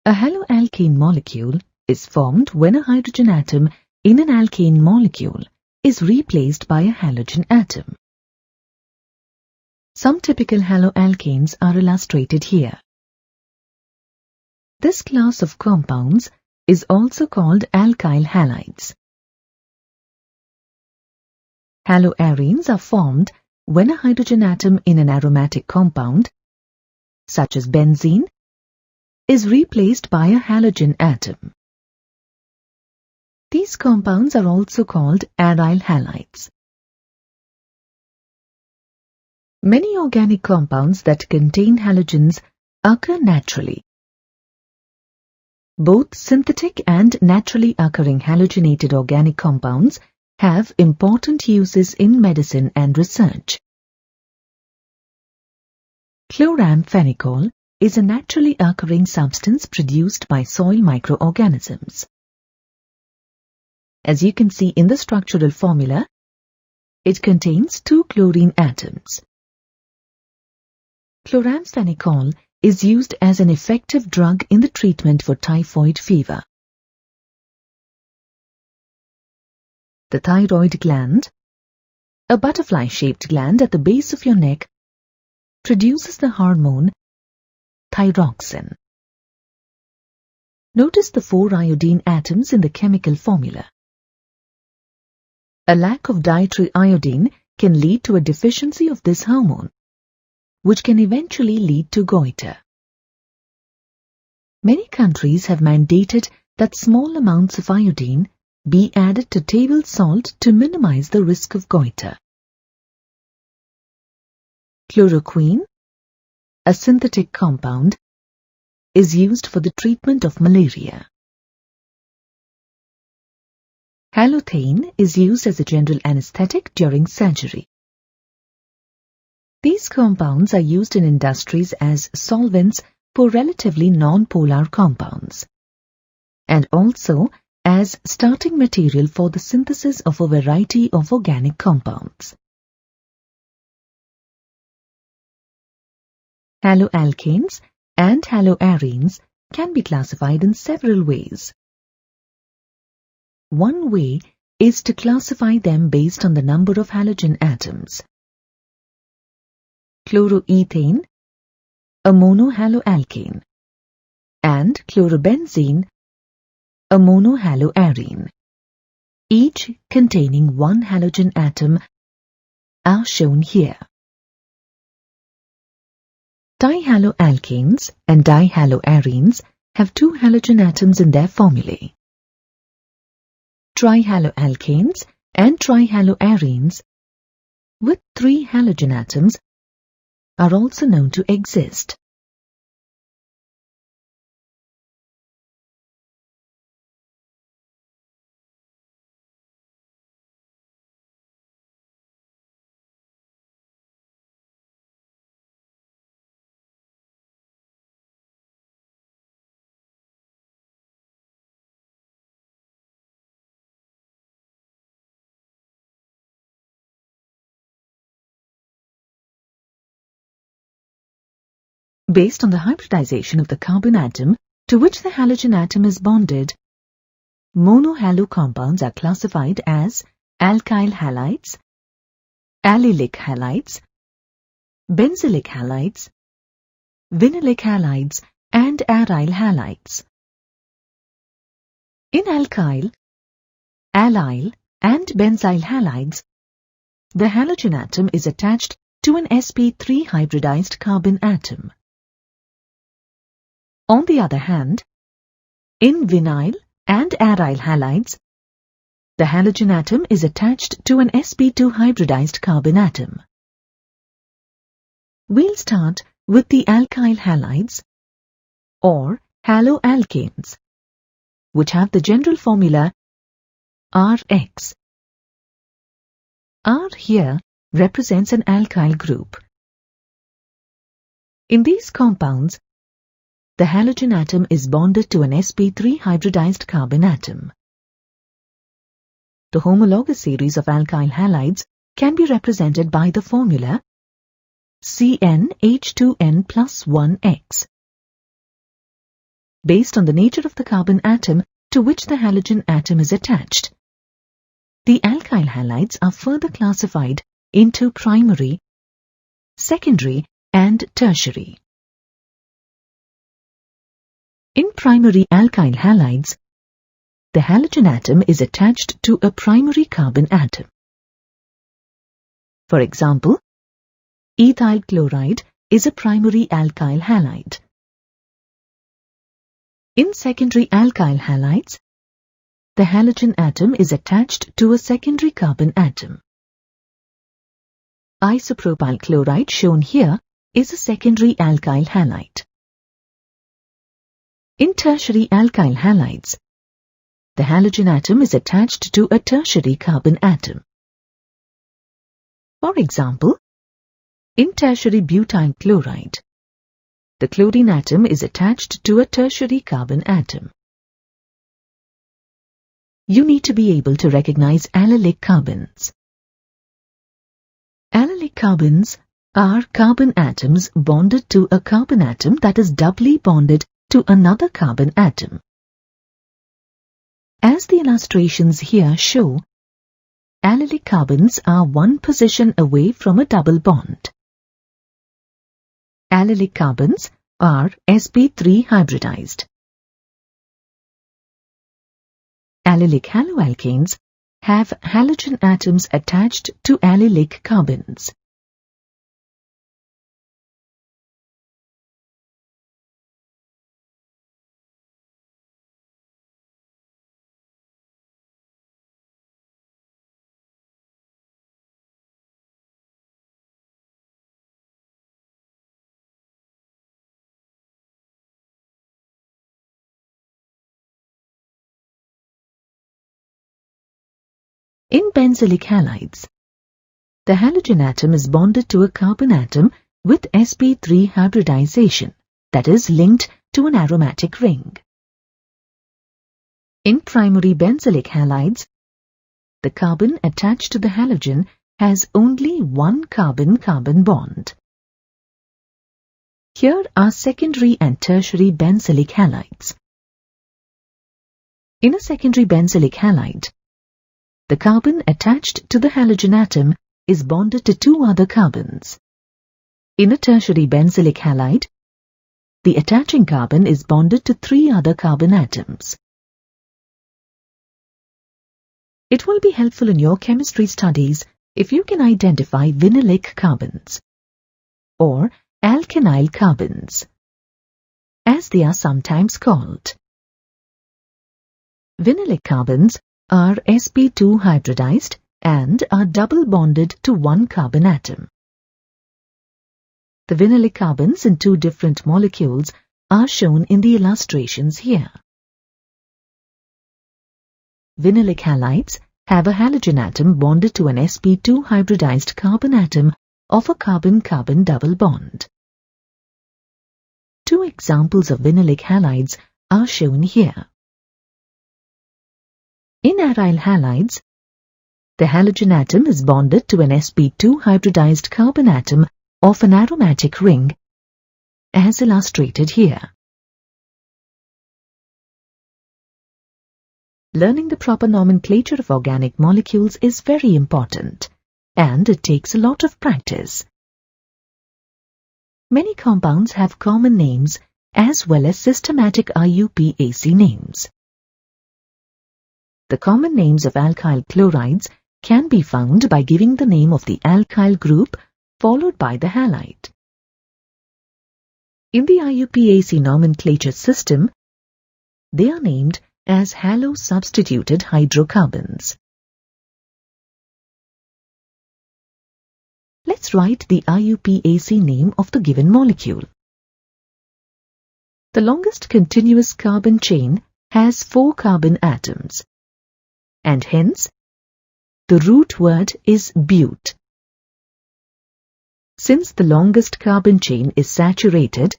A haloalkane molecule is formed when a hydrogen atom in an alkane molecule is replaced by a halogen atom. Some typical haloalkanes are illustrated here. This class of compounds is also called alkyl halides. Haloarenes are formed when a hydrogen atom in an aromatic compound, such as benzene, is replaced by a halogen atom. These compounds are also called aryl halides. Many organic compounds that contain halogens occur naturally. Both synthetic and naturally occurring halogenated organic compounds have important uses in medicine and research. Chloramphenicol is a naturally occurring substance produced by soil microorganisms. As you can see in the structural formula, it contains 2 chlorine atoms. Chloramphenicol is used as an effective drug in the treatment for typhoid fever. The thyroid gland, a butterfly-shaped gland at the base of your neck, produces the hormone thyroxine. Notice the 4 iodine atoms in the chemical formula. A lack of dietary iodine can lead to a deficiency of this hormone, which can eventually lead to goiter. Many countries have mandated that small amounts of iodine be added to table salt to minimize the risk of goiter. Chloroquine, a synthetic compound, is used for the treatment of malaria. Halothane is used as a general anesthetic during surgery. These compounds are used in industries as solvents for relatively non-polar compounds, and also as starting material for the synthesis of a variety of organic compounds. Haloalkanes and haloarenes can be classified in several ways. One way is to classify them based on the number of halogen atoms. Chloroethane, a monohaloalkane, and chlorobenzene, a monohaloarene, each containing 1 halogen atom, are shown here. Dihaloalkanes and dihaloarenes have 2 halogen atoms in their formulae. Trihaloalkanes and trihaloarenes with 3 halogen atoms are also known to exist. Based on the hybridization of the carbon atom to which the halogen atom is bonded, monohalo compounds are classified as alkyl halides, allylic halides, benzylic halides, vinylic halides, and aryl halides. In alkyl, allyl, and benzyl halides, the halogen atom is attached to an sp3 hybridized carbon atom. On the other hand, in vinyl and aryl halides, the halogen atom is attached to an sp2 hybridized carbon atom. We'll start with the alkyl halides, or haloalkanes, which have the general formula Rx. R here represents an alkyl group. In these compounds, the halogen atom is bonded to an sp3 hybridized carbon atom. The homologous series of alkyl halides can be represented by the formula CnH2n plus 1x. based on the nature of the carbon atom to which the halogen atom is attached. The alkyl halides are further classified into primary, secondary, and tertiary. In primary alkyl halides, the halogen atom is attached to a primary carbon atom. For example, ethyl chloride is a primary alkyl halide. In secondary alkyl halides, the halogen atom is attached to a secondary carbon atom. Isopropyl chloride shown here is a secondary alkyl halide. In tertiary alkyl halides, the halogen atom is attached to a tertiary carbon atom. For example, in tertiary butyl chloride, the chlorine atom is attached to a tertiary carbon atom. You need to be able to recognize allylic carbons. Allylic carbons are carbon atoms bonded to a carbon atom that is doubly bonded to another carbon atom. As the illustrations here show, allylic carbons are one position away from a double bond. Allylic carbons are sp3 hybridized. Allylic haloalkanes have halogen atoms attached to allylic carbons. In benzylic halides, the halogen atom is bonded to a carbon atom with sp3 hybridization, that is linked to an aromatic ring. In primary benzylic halides, the carbon attached to the halogen has only one carbon-carbon bond. Here are secondary and tertiary benzylic halides. In a secondary benzylic halide, the carbon attached to the halogen atom is bonded to two other carbons. In a tertiary benzylic halide, the attaching carbon is bonded to three other carbon atoms. It will be helpful in your chemistry studies if you can identify vinylic carbons or alkenyl carbons, as they are sometimes called. Vinylic carbons are sp2 hybridized and are double bonded to one carbon atom. The vinylic carbons in two different molecules are shown in the illustrations here. Vinylic halides have a halogen atom bonded to an sp2 hybridized carbon atom of a carbon-carbon double bond. Two examples of vinylic halides are shown here. In aryl halides, the halogen atom is bonded to an sp2 hybridized carbon atom of an aromatic ring, as illustrated here. Learning the proper nomenclature of organic molecules is very important, and it takes a lot of practice. Many compounds have common names as well as systematic IUPAC names. The common names of alkyl chlorides can be found by giving the name of the alkyl group followed by the halide. In the IUPAC nomenclature system, they are named as halo-substituted hydrocarbons. Let's write the IUPAC name of the given molecule. The longest continuous carbon chain has 4 carbon atoms, and hence the root word is but. Since the longest carbon chain is saturated,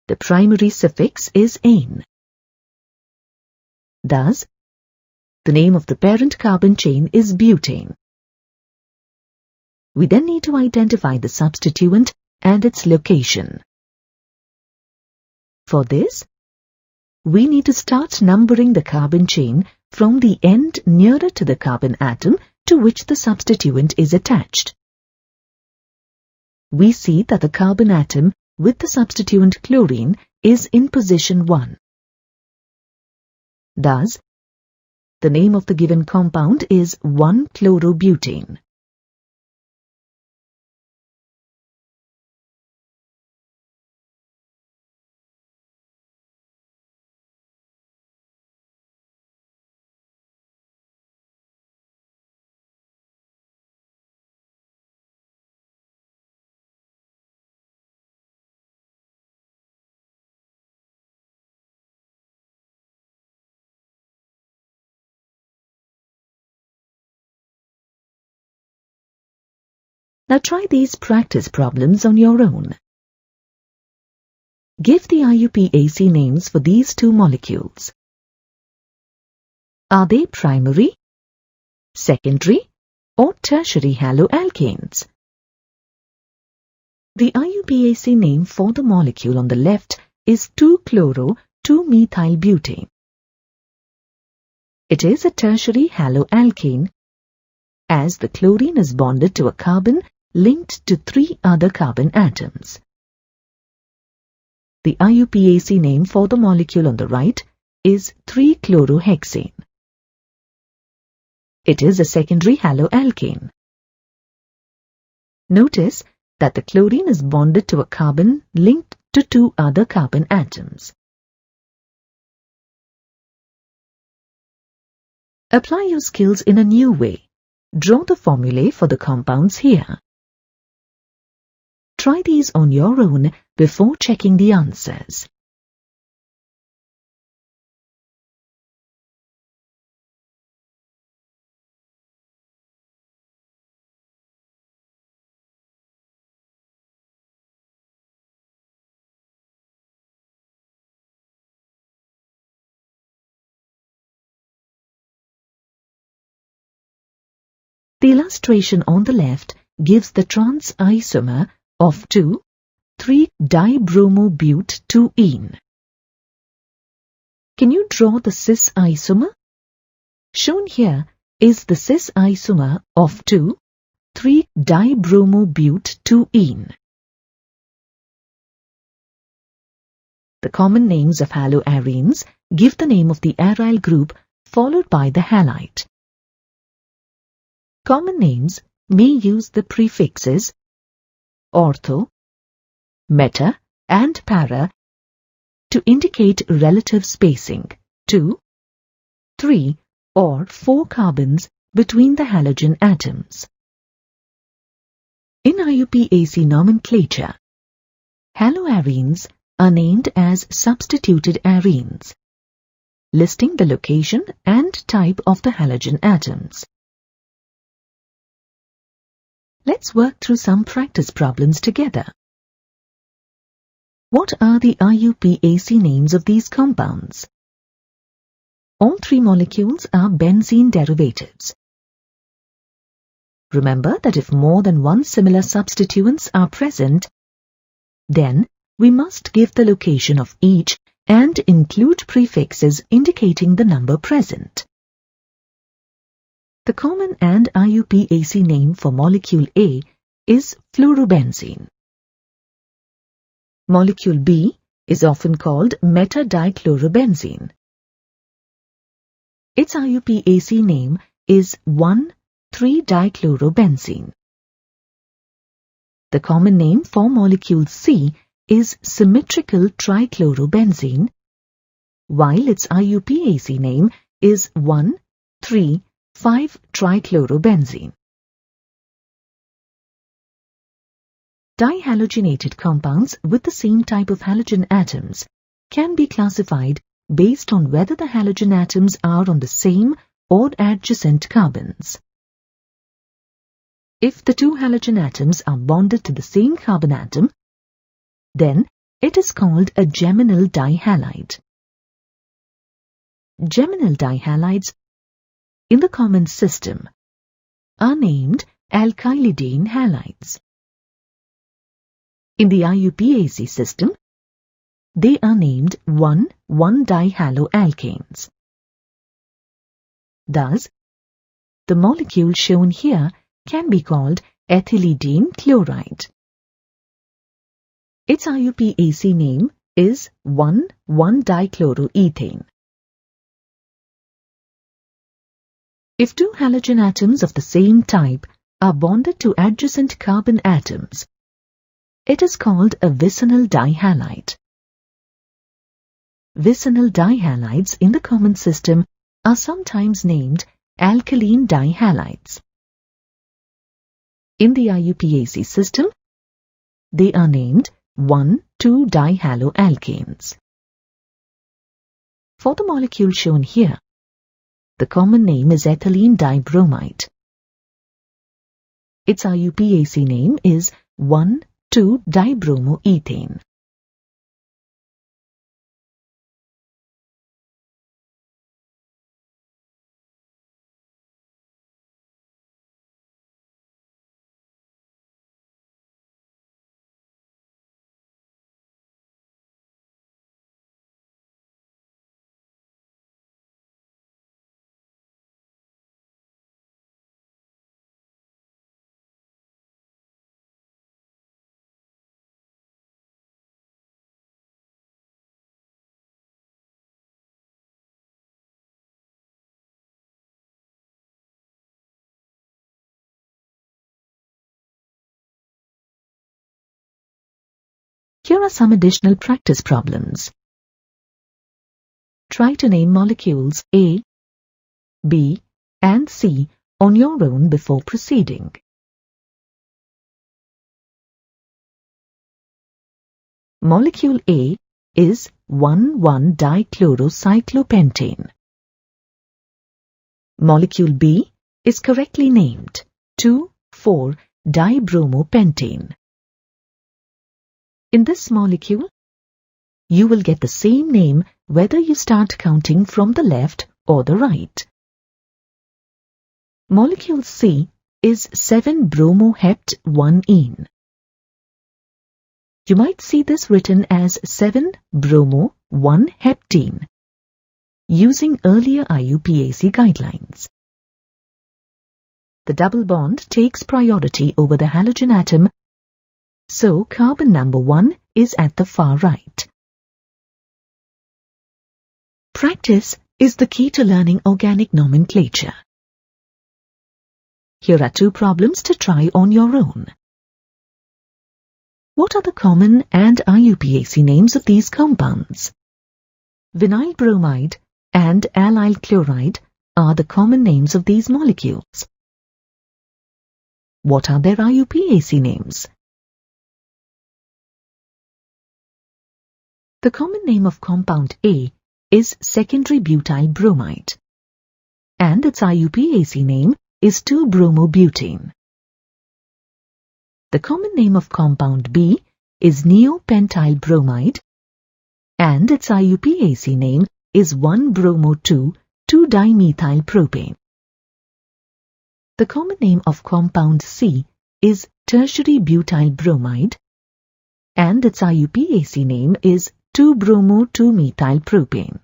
the primary suffix is -ane. Thus, the name of the parent carbon chain is butane. We then need to identify the substituent and its location. For this, we need to start numbering the carbon chain from the end nearer to the carbon atom to which the substituent is attached. We see that the carbon atom with the substituent chlorine is in position 1. Thus, the name of the given compound is 1-chlorobutane. Now try these practice problems on your own. Give the IUPAC names for these two molecules. Are they primary, secondary, or tertiary haloalkanes? The IUPAC name for the molecule on the left is 2-chloro-2-methylbutane. It is a tertiary haloalkane as the chlorine is bonded to a carbon linked to 3 other carbon atoms. The IUPAC name for the molecule on the right is 3-chlorohexane. It is a secondary haloalkane. Notice that the chlorine is bonded to a carbon linked to 2 other carbon atoms. Apply your skills in a new way. Draw the formulae for the compounds here. Try these on your own before checking the answers. The illustration on the left gives the trans isomer of 2,3-dibromobute-2-ene. Can you draw the cis isomer? Shown here is the cis isomer of 2,3-dibromobute-2-ene. The common names of haloarenes give the name of the aryl group followed by the halide. Common names may use the prefixes ortho, meta, and para to indicate relative spacing, 2, 3, or 4 carbons between the halogen atoms. In IUPAC nomenclature, haloarenes are named as substituted arenes, listing the location and type of the halogen atoms. Let's work through some practice problems together. What are the IUPAC names of these compounds? All 3 molecules are benzene derivatives. Remember that if more than 1 similar substituents are present, then we must give the location of each and include prefixes indicating the number present. The common and IUPAC name for molecule A is fluorobenzene. Molecule B is often called meta-dichlorobenzene. Its IUPAC name is 1,3-dichlorobenzene. The common name for molecule C is symmetrical trichlorobenzene, while its IUPAC name is 1,3,5-trichlorobenzene. Dihalogenated compounds with the same type of halogen atoms can be classified based on whether the halogen atoms are on the same or adjacent carbons. If the 2 halogen atoms are bonded to the same carbon atom, then it is called a geminal dihalide. Geminal dihalides in the common system are named alkylidene halides. In the IUPAC system, they are named 1,1-dihaloalkanes. Thus, the molecule shown here can be called ethylidene chloride. Its IUPAC name is 1,1-dichloroethane. If two halogen atoms of the same type are bonded to adjacent carbon atoms, it is called a vicinal dihalide. Vicinal dihalides in the common system are sometimes named alkaline dihalides. In the IUPAC system, they are named 1,2-dihaloalkanes. For the molecule shown here, the common name is ethylene dibromide. Its IUPAC name is 1,2-dibromoethane. Here are some additional practice problems. Try to name molecules A, B, and C on your own before proceeding. Molecule A is 1,1-dichlorocyclopentane. Molecule B is correctly named 2,4-dibromopentane. In this molecule, you will get the same name whether you start counting from the left or the right. Molecule C is 7-bromohept-1-ene. You might see this written as 7-bromo-1-heptene, using earlier IUPAC guidelines. The double bond takes priority over the halogen atom, so carbon number 1 is at the far right. Practice is the key to learning organic nomenclature. Here are 2 problems to try on your own. What are the common and IUPAC names of these compounds? Vinyl bromide and allyl chloride are the common names of these molecules. What are their IUPAC names? The common name of compound A is secondary butyl bromide, and its IUPAC name is 2-bromobutane. The common name of compound B is neopentyl bromide, and its IUPAC name is 1-bromo-2,2-dimethyl-propane. The common name of compound C is tertiary butyl bromide, and its IUPAC name is 2-bromo-2-methyl-propane.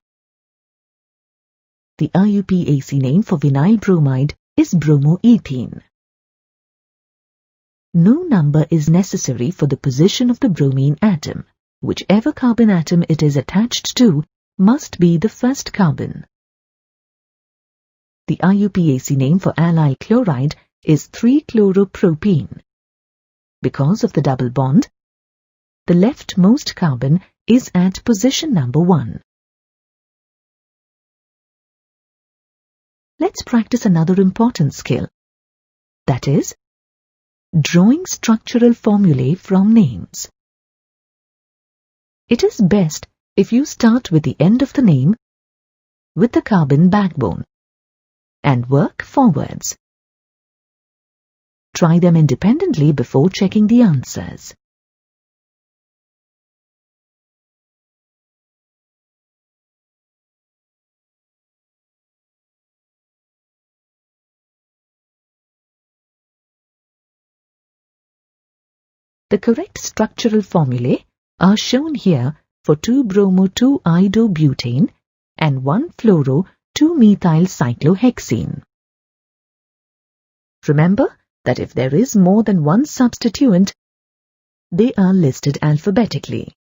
The IUPAC name for vinyl bromide is bromoethene. No number is necessary for the position of the bromine atom. Whichever carbon atom it is attached to must be the first carbon. The IUPAC name for allyl chloride is 3-chloropropene. Because of the double bond, the leftmost carbon is at position number 1. Let's practice another important skill. That is, drawing structural formulae from names. It is best if you start with the end of the name, with the carbon backbone, and work forwards. Try them independently before checking the answers. The correct structural formulae are shown here for 2-bromo-2-iodobutane and 1-fluoro-2-methyl-cyclohexene. Remember that if there is more than one substituent, they are listed alphabetically.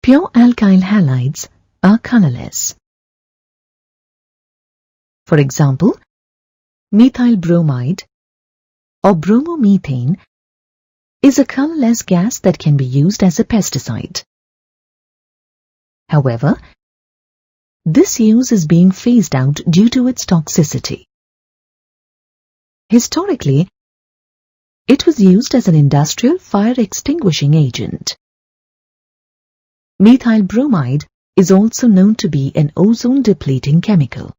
Pure alkyl halides are colorless. For example, methyl bromide or bromomethane is a colorless gas that can be used as a pesticide. However, this use is being phased out due to its toxicity. Historically, it was used as an industrial fire extinguishing agent. Methyl bromide is also known to be an ozone-depleting chemical.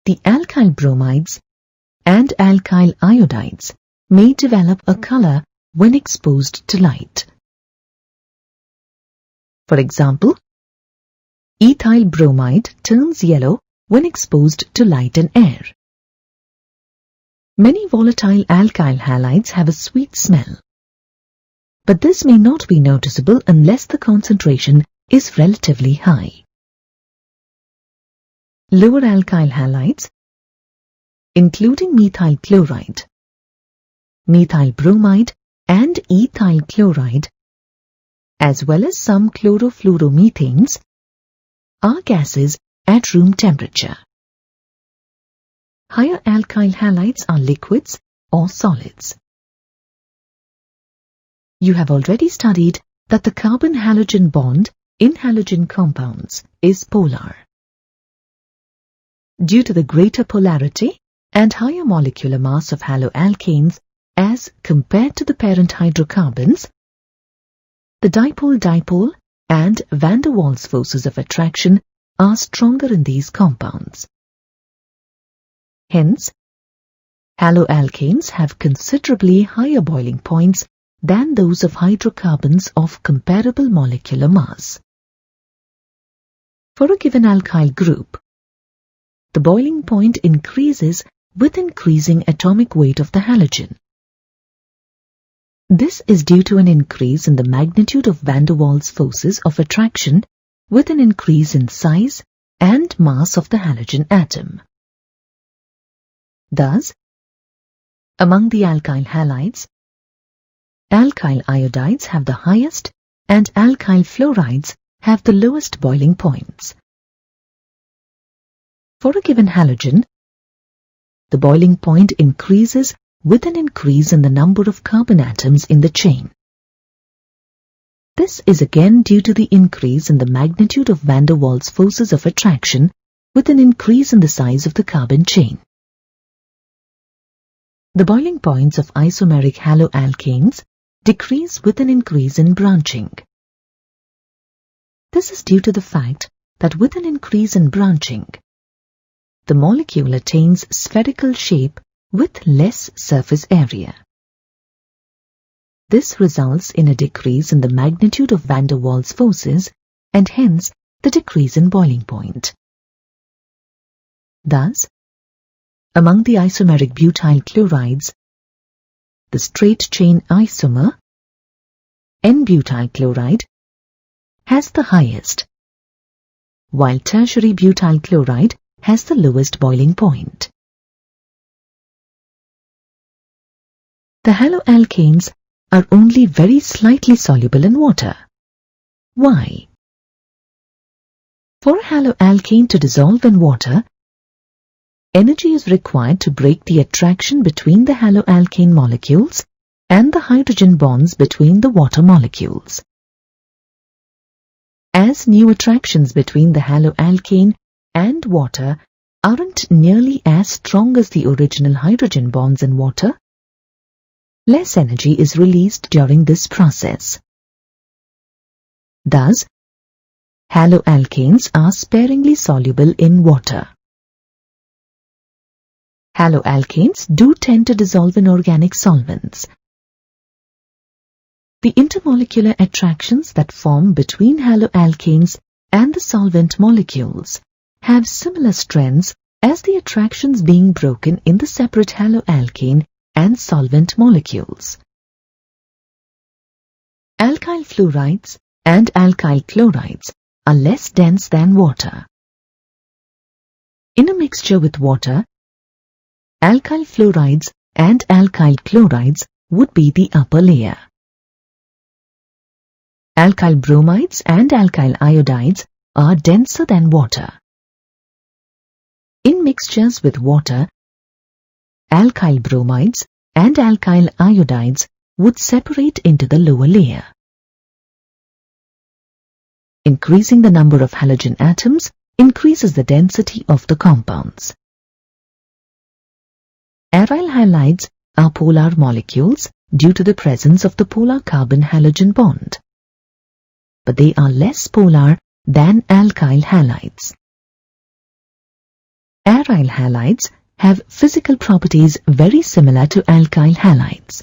The alkyl bromides and alkyl iodides may develop a color when exposed to light. For example, ethyl bromide turns yellow when exposed to light and air. Many volatile alkyl halides have a sweet smell, but this may not be noticeable unless the concentration is relatively high. Lower alkyl halides, including methyl chloride, methyl bromide and ethyl chloride, as well as some chlorofluoromethanes, are gases at room temperature. Higher alkyl halides are liquids or solids. You have already studied that the carbon-halogen bond in halogen compounds is polar. Due to the greater polarity and higher molecular mass of haloalkanes as compared to the parent hydrocarbons, the dipole-dipole and van der Waals forces of attraction are stronger in these compounds. Hence, haloalkanes have considerably higher boiling points than those of hydrocarbons of comparable molecular mass. For a given alkyl group, the boiling point increases with increasing atomic weight of the halogen. This is due to an increase in the magnitude of van der Waals forces of attraction with an increase in size and mass of the halogen atom. Thus, among the alkyl halides, alkyl iodides have the highest and alkyl fluorides have the lowest boiling points. For a given halogen, the boiling point increases with an increase in the number of carbon atoms in the chain. This is again due to the increase in the magnitude of van der Waals forces of attraction with an increase in the size of the carbon chain. The boiling points of isomeric haloalkanes decrease with an increase in branching. This is due to the fact that with an increase in branching, the molecule attains spherical shape with less surface area. This results in a decrease in the magnitude of van der Waals forces and hence the decrease in boiling point. Thus, among the isomeric butyl chlorides, the straight chain isomer, N-butyl chloride, has the highest, while tertiary butyl chloride has the lowest boiling point. The haloalkanes are only very slightly soluble in water. Why? For a haloalkane to dissolve in water, energy is required to break the attraction between the haloalkane molecules and the hydrogen bonds between the water molecules. As new attractions between the haloalkane and water aren't nearly as strong as the original hydrogen bonds in water, less energy is released during this process. Thus, haloalkanes are sparingly soluble in water. Haloalkanes do tend to dissolve in organic solvents. The intermolecular attractions that form between haloalkanes and the solvent molecules have similar strengths as the attractions being broken in the separate haloalkane and solvent molecules. Alkyl fluorides and alkyl chlorides are less dense than water. In a mixture with water, alkyl fluorides and alkyl chlorides would be the upper layer. Alkyl bromides and alkyl iodides are denser than water. In mixtures with water, alkyl bromides and alkyl iodides would separate into the lower layer. Increasing the number of halogen atoms increases the density of the compounds. Aryl halides are polar molecules due to the presence of the polar carbon-halogen bond, but they are less polar than alkyl halides. Aryl halides have physical properties very similar to alkyl halides.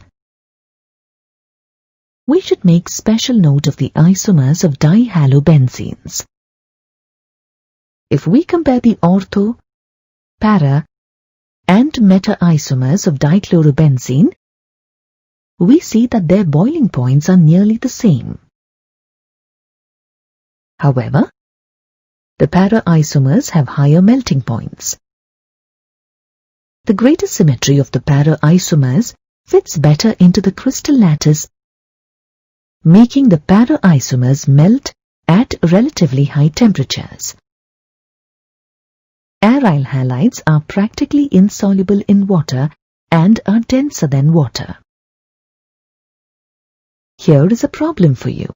We should make special note of the isomers of dihalobenzenes. If we compare the ortho, para, and meta-isomers of dichlorobenzene, we see that their boiling points are nearly the same. However, the para-isomers have higher melting points. The greater symmetry of the para-isomers fits better into the crystal lattice, making the para-isomers melt at relatively high temperatures. Aryl halides are practically insoluble in water and are denser than water. Here is a problem for you.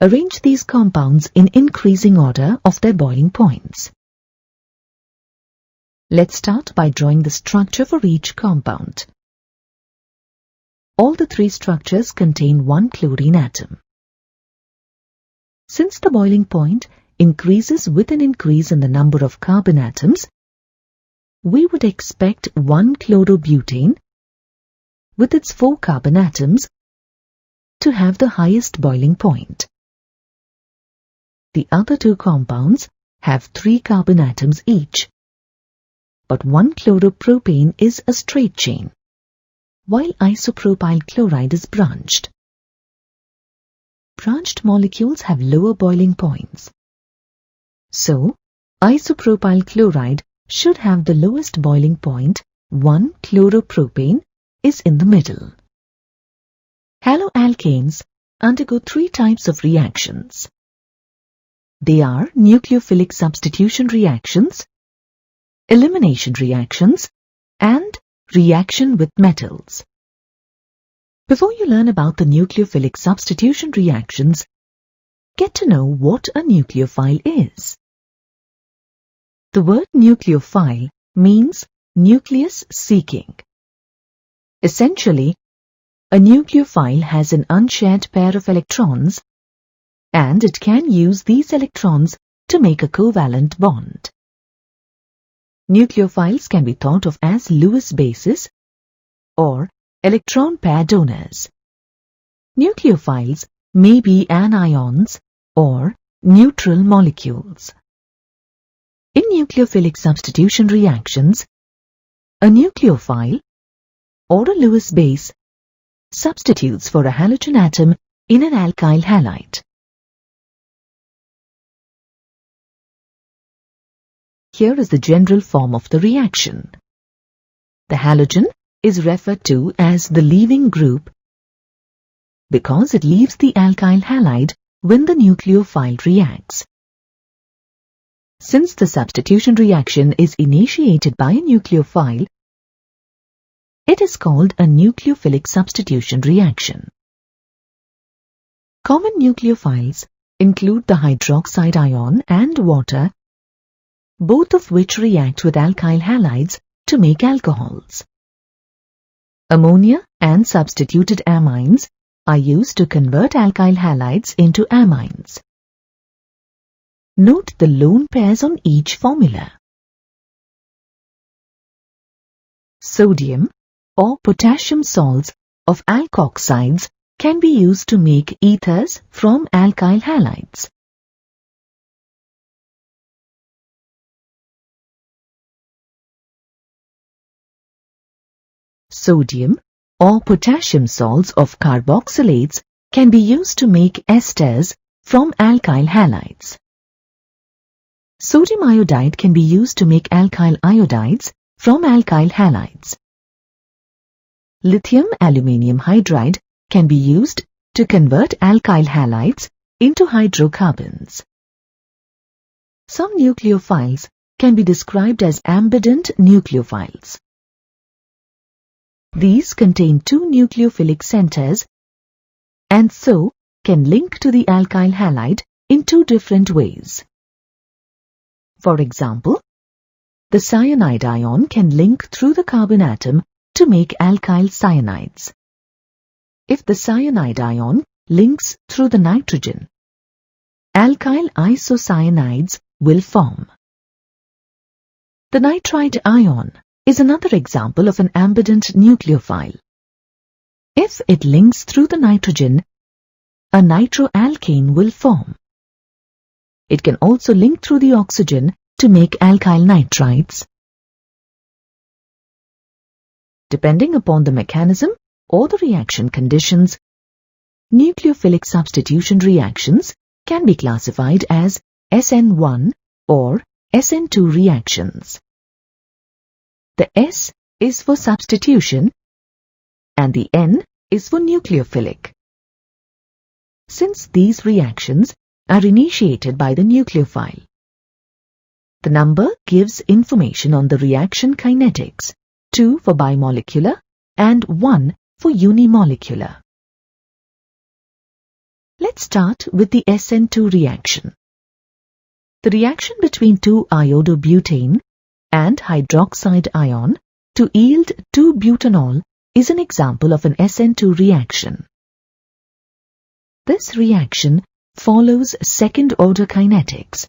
Arrange these compounds in increasing order of their boiling points. Let's start by drawing the structure for each compound. All the three structures contain one chlorine atom. Since the boiling point increases with an increase in the number of carbon atoms, we would expect one chlorobutane with its 4 carbon atoms to have the highest boiling point. The other 2 compounds have 3 carbon atoms each, but one chloropropane is a straight chain, while isopropyl chloride is branched. Branched molecules have lower boiling points. So, isopropyl chloride should have the lowest boiling point. 1 chloropropane is in the middle. Haloalkanes undergo 3 types of reactions. They are nucleophilic substitution reactions, elimination reactions, and reaction with metals. Before you learn about the nucleophilic substitution reactions, get to know what a nucleophile is. The word nucleophile means nucleus seeking. Essentially, a nucleophile has an unshared pair of electrons, and it can use these electrons to make a covalent bond. Nucleophiles can be thought of as Lewis bases or electron pair donors. Nucleophiles may be anions or neutral molecules. In nucleophilic substitution reactions, a nucleophile or a Lewis base substitutes for a halogen atom in an alkyl halide. Here is the general form of the reaction. The halogen is referred to as the leaving group because it leaves the alkyl halide when the nucleophile reacts. Since the substitution reaction is initiated by a nucleophile, it is called a nucleophilic substitution reaction. Common nucleophiles include the hydroxide ion and water, both of which react with alkyl halides to make alcohols. Ammonia and substituted amines are used to convert alkyl halides into amines. Note the lone pairs on each formula. Sodium or potassium salts of alkoxides can be used to make ethers from alkyl halides. Sodium or potassium salts of carboxylates can be used to make esters from alkyl halides. Sodium iodide can be used to make alkyl iodides from alkyl halides. Lithium aluminium hydride can be used to convert alkyl halides into hydrocarbons. Some nucleophiles can be described as ambident nucleophiles. These contain two nucleophilic centers and so can link to the alkyl halide in two different ways. For example, the cyanide ion can link through the carbon atom to make alkyl cyanides. If the cyanide ion links through the nitrogen, alkyl isocyanides will form. The nitride ion is another example of an ambident nucleophile. If it links through the nitrogen, a nitroalkane will form. It can also link through the oxygen to make alkyl nitrides. Depending upon the mechanism or the reaction conditions, nucleophilic substitution reactions can be classified as SN1 or SN2 reactions. The S is for substitution and the N is for nucleophilic. Since these reactions are initiated by the nucleophile, the number gives information on the reaction kinetics, 2 for bimolecular and 1 for unimolecular. Let's start with the SN2 reaction. The reaction between 2-iodobutane and hydroxide ion to yield 2-butanol is an example of an SN2 reaction. This reaction follows second-order kinetics,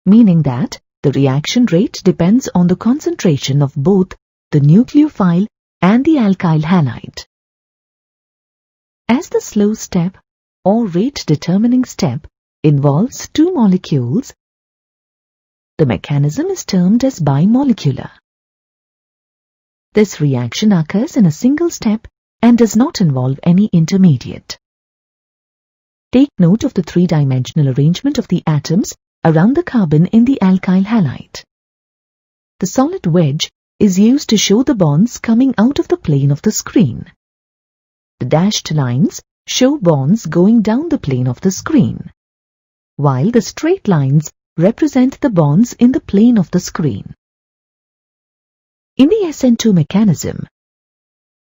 meaning that the reaction rate depends on the concentration of both the nucleophile and the alkyl halide. As the slow step or rate-determining step involves two molecules, the mechanism is termed as bimolecular. This reaction occurs in a single step and does not involve any intermediate. Take note of the three-dimensional arrangement of the atoms around the carbon in the alkyl halide. The solid wedge is used to show the bonds coming out of the plane of the screen. The dashed lines show bonds going down the plane of the screen, while the straight lines represent the bonds in the plane of the screen. In the SN2 mechanism,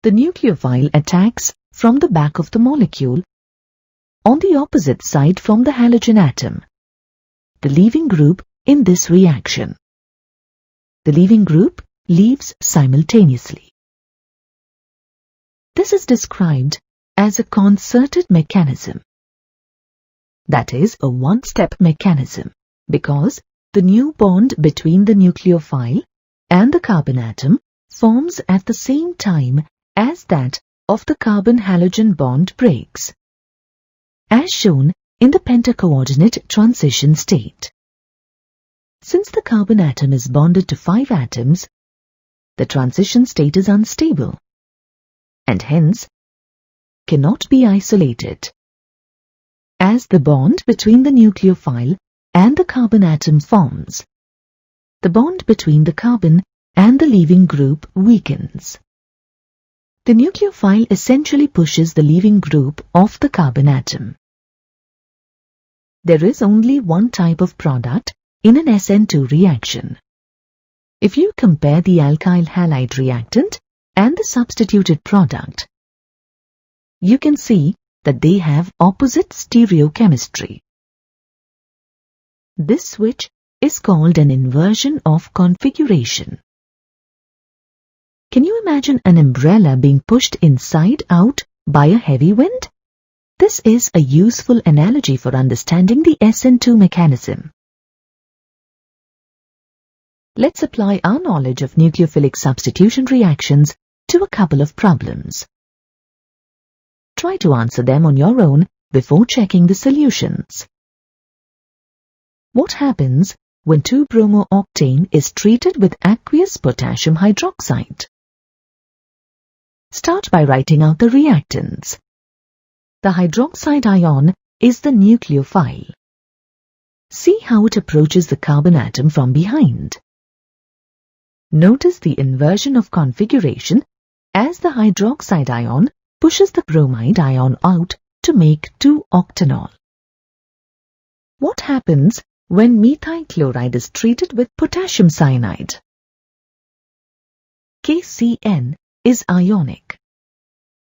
the nucleophile attacks from the back of the molecule on the opposite side from the halogen atom, the leaving group in this reaction. The leaving group leaves simultaneously. This is described as a concerted mechanism. That is a one-step mechanism, because the new bond between the nucleophile and the carbon atom forms at the same time as that of the carbon-halogen bond breaks, as shown in the pentacoordinate transition state. Since the carbon atom is bonded to 5 atoms, the transition state is unstable and hence cannot be isolated. As the bond between the nucleophile and the carbon atom forms, the bond between the carbon and the leaving group weakens. The nucleophile essentially pushes the leaving group off the carbon atom. There is only one type of product in an SN2 reaction. If you compare the alkyl halide reactant and the substituted product, you can see that they have opposite stereochemistry. This switch is called an inversion of configuration. Can you imagine an umbrella being pushed inside out by a heavy wind? This is a useful analogy for understanding the SN2 mechanism. Let's apply our knowledge of nucleophilic substitution reactions to a couple of problems. Try to answer them on your own before checking the solutions. What happens when 2-bromo-octane is treated with aqueous potassium hydroxide? Start by writing out the reactants. The hydroxide ion is the nucleophile. See how it approaches the carbon atom from behind. Notice the inversion of configuration as the hydroxide ion pushes the bromide ion out to make 2-octanol. What happens when methyl chloride is treated with potassium cyanide? KCN is ionic,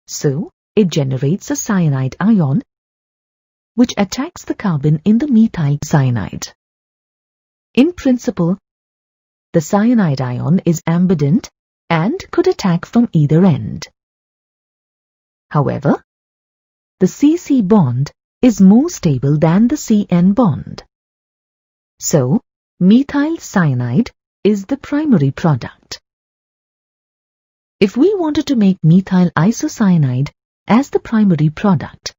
so it generates a cyanide ion which attacks the carbon in the methyl cyanide. In principle, the cyanide ion is ambident and could attack from either end. However, the CC bond is more stable than the CN bond. So, methyl cyanide is the primary product. If we wanted to make methyl isocyanide as the primary product,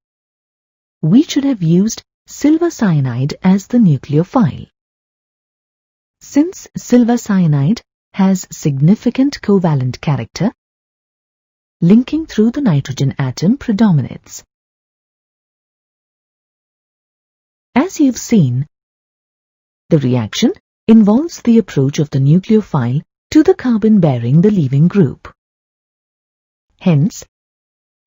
we should have used silver cyanide as the nucleophile. Since silver cyanide has significant covalent character, linking through the nitrogen atom predominates. As you've seen, the reaction involves the approach of the nucleophile to the carbon bearing the leaving group. Hence,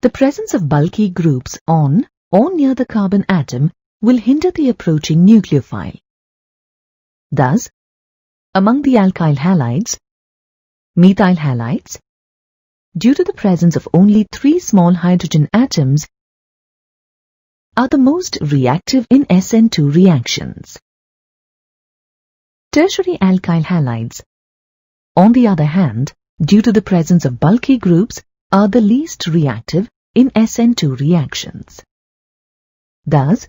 the presence of bulky groups on or near the carbon atom will hinder the approaching nucleophile. Thus, among the alkyl halides, methyl halides, due to the presence of only 3 small hydrogen atoms, are the most reactive in SN2 reactions. Tertiary alkyl halides, on the other hand, due to the presence of bulky groups, are the least reactive in SN2 reactions. Thus,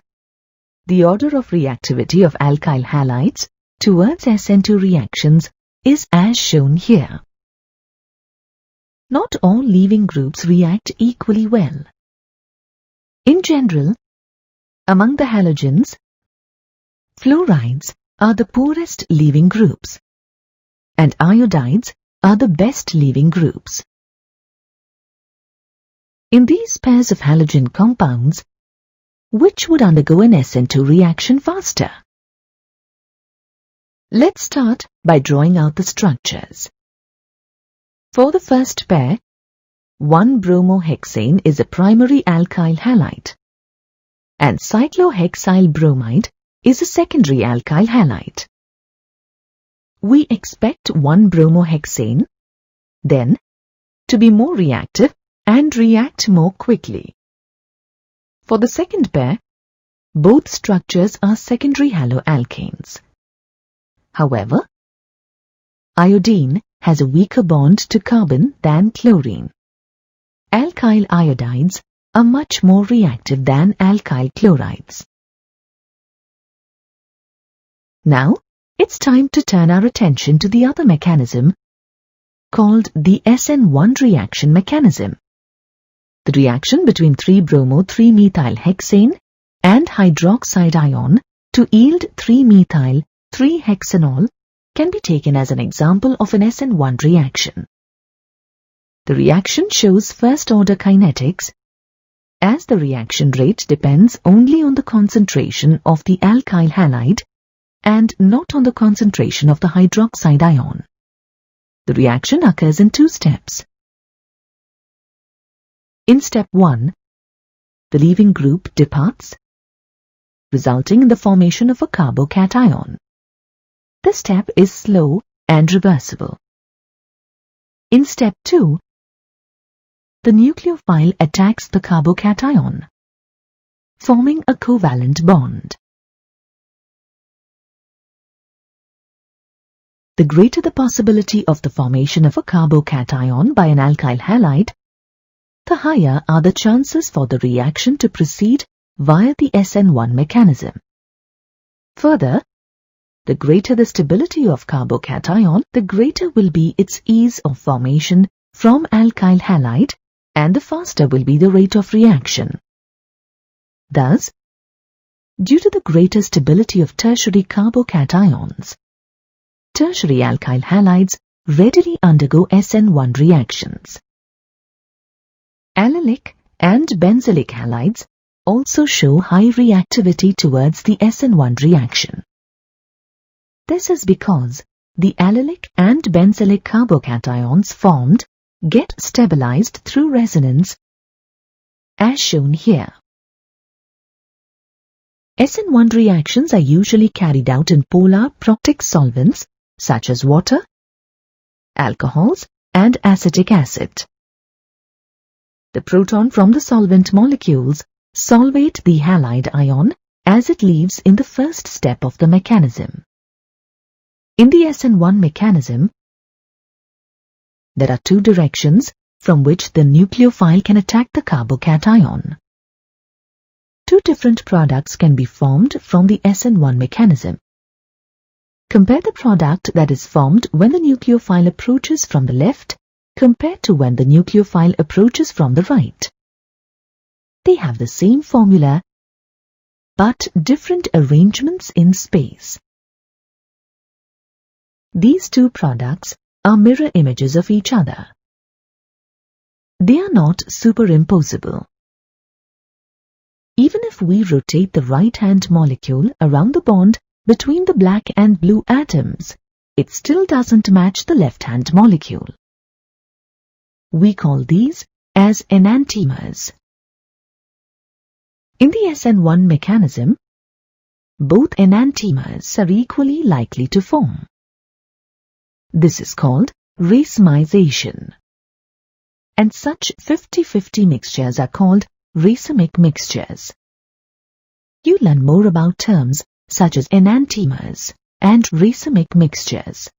the order of reactivity of alkyl halides towards SN2 reactions is as shown here. Not all leaving groups react equally well. In general, among the halogens, fluorides are the poorest leaving groups, and iodides are the best leaving groups. In these pairs of halogen compounds, which would undergo an SN2 reaction faster? Let's start by drawing out the structures. For the first pair, 1-bromohexane is a primary alkyl halide, and cyclohexyl bromide is a secondary alkyl halide. We expect 1-bromohexane, then, to be more reactive and react more quickly. For the second pair, both structures are secondary haloalkanes. However, iodine has a weaker bond to carbon than chlorine. Alkyl iodides are much more reactive than alkyl chlorides. Now, it's time to turn our attention to the other mechanism called the SN1 reaction mechanism. The reaction between 3-bromo-3-methylhexane and hydroxide ion to yield 3-methyl-3-hexanol can be taken as an example of an SN1 reaction. The reaction shows first-order kinetics, as the reaction rate depends only on the concentration of the alkyl halide and not on the concentration of the hydroxide ion. The reaction occurs in 2 steps. In step 1, the leaving group departs, resulting in the formation of a carbocation. This step is slow and reversible. In step 2, the nucleophile attacks the carbocation, forming a covalent bond. The greater the possibility of the formation of a carbocation by an alkyl halide, the higher are the chances for the reaction to proceed via the SN1 mechanism. Further, the greater the stability of carbocation, the greater will be its ease of formation from alkyl halide and the faster will be the rate of reaction. Thus, due to the greater stability of tertiary carbocations, tertiary alkyl halides readily undergo SN1 reactions. Allylic and benzylic halides also show high reactivity towards the SN1 reaction. This is because the allylic and benzylic carbocations formed get stabilized through resonance, as shown here. SN1 reactions are usually carried out in polar protic solvents such as water, alcohols, and acetic acid. The proton from the solvent molecules solvate the halide ion as it leaves in the first step of the mechanism. In the SN1 mechanism, there are two directions from which the nucleophile can attack the carbocation. Two different products can be formed from the SN1 mechanism. Compare the product that is formed when the nucleophile approaches from the left compared to when the nucleophile approaches from the right. They have the same formula, but different arrangements in space. These two products are mirror images of each other. They are not superimposable. Even if we rotate the right-hand molecule around the bond between the black and blue atoms, it still doesn't match the left-hand molecule. We call these as enantiomers. In the SN1 mechanism, both enantiomers are equally likely to form. This is called racemization. And such 50-50 mixtures are called racemic mixtures. You learn more about terms such as enantiomers and racemic mixtures,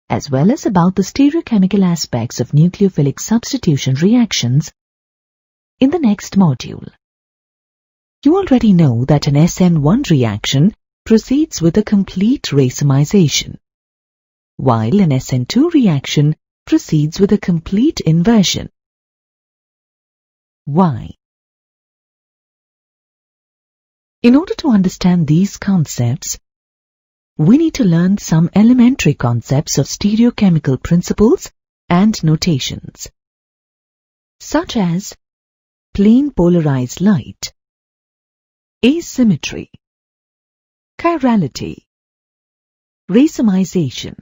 as well as about the stereochemical aspects of nucleophilic substitution reactions in the next module. You already know that an SN1 reaction proceeds with a complete racemization, while an SN2 reaction proceeds with a complete inversion. Why? In order to understand these concepts, we need to learn some elementary concepts of stereochemical principles and notations, such as plane polarized light, asymmetry, chirality, racemization,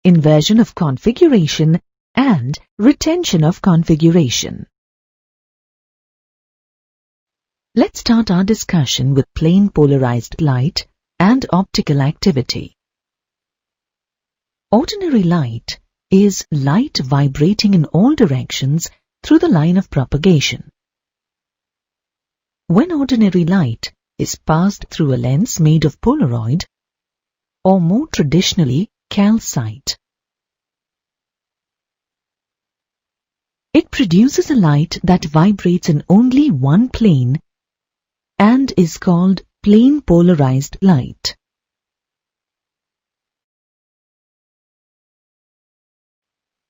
inversion of configuration, and retention of configuration. Let's start our discussion with plane polarized light and optical activity. Ordinary light is light vibrating in all directions through the line of propagation. When ordinary light is passed through a lens made of Polaroid, or more traditionally calcite, it produces a light that vibrates in only one plane and is called plane polarized light.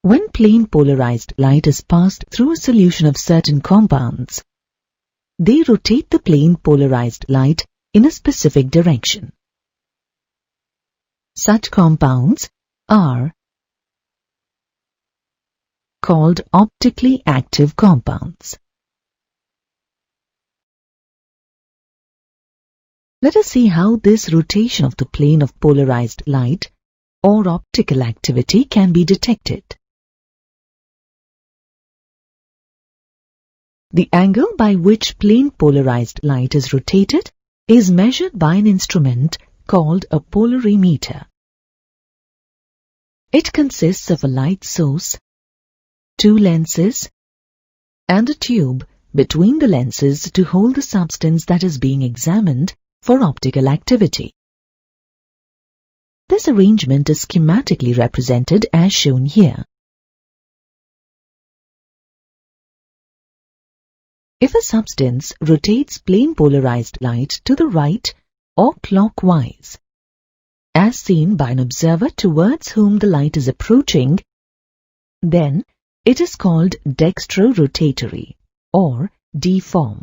When plane polarized light is passed through a solution of certain compounds, they rotate the plane polarized light in a specific direction. Such compounds are called optically active compounds. Let us see how this rotation of the plane of polarized light or optical activity can be detected. The angle by which plane polarized light is rotated is measured by an instrument called a polarimeter. It consists of a light source, two lenses, and a tube between the lenses to hold the substance that is being examined for optical activity. This arrangement is schematically represented as shown here. If a substance rotates plane polarized light to the right or clockwise, as seen by an observer towards whom the light is approaching, then it is called dextro-rotatory or D form.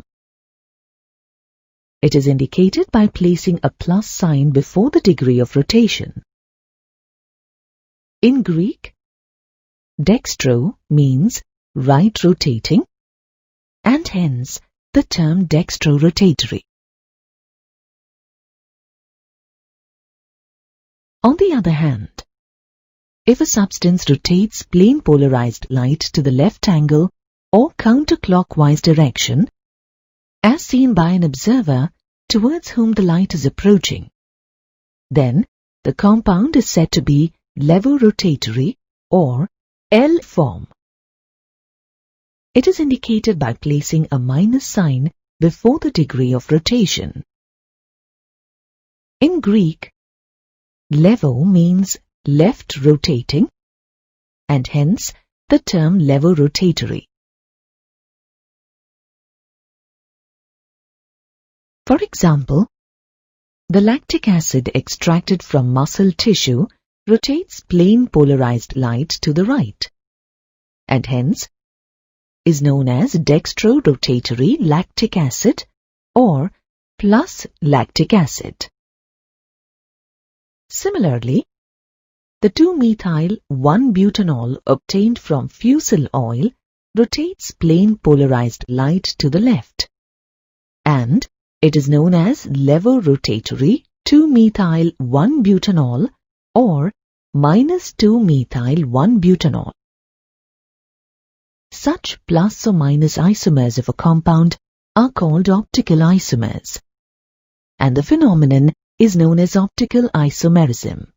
It is indicated by placing a plus sign before the degree of rotation. In Greek, dextro means right rotating, and hence the term dextro-rotatory. On the other hand, if a substance rotates plane polarized light to the left angle or counterclockwise direction, as seen by an observer towards whom the light is approaching, then the compound is said to be levorotatory or L form. It is indicated by placing a minus sign before the degree of rotation. In Greek, levo means left rotating, and hence the term levorotatory. For example, the lactic acid extracted from muscle tissue rotates plane polarized light to the right, and hence is known as dextro-rotatory lactic acid or plus lactic acid. Similarly, the 2-methyl-1-butanol obtained from fusel oil rotates plane polarized light to the left, and it is known as levorotatory 2-methyl-1-butanol or minus 2-methyl-1-butanol. Such plus or minus isomers of a compound are called optical isomers, and the phenomenon is known as optical isomerism.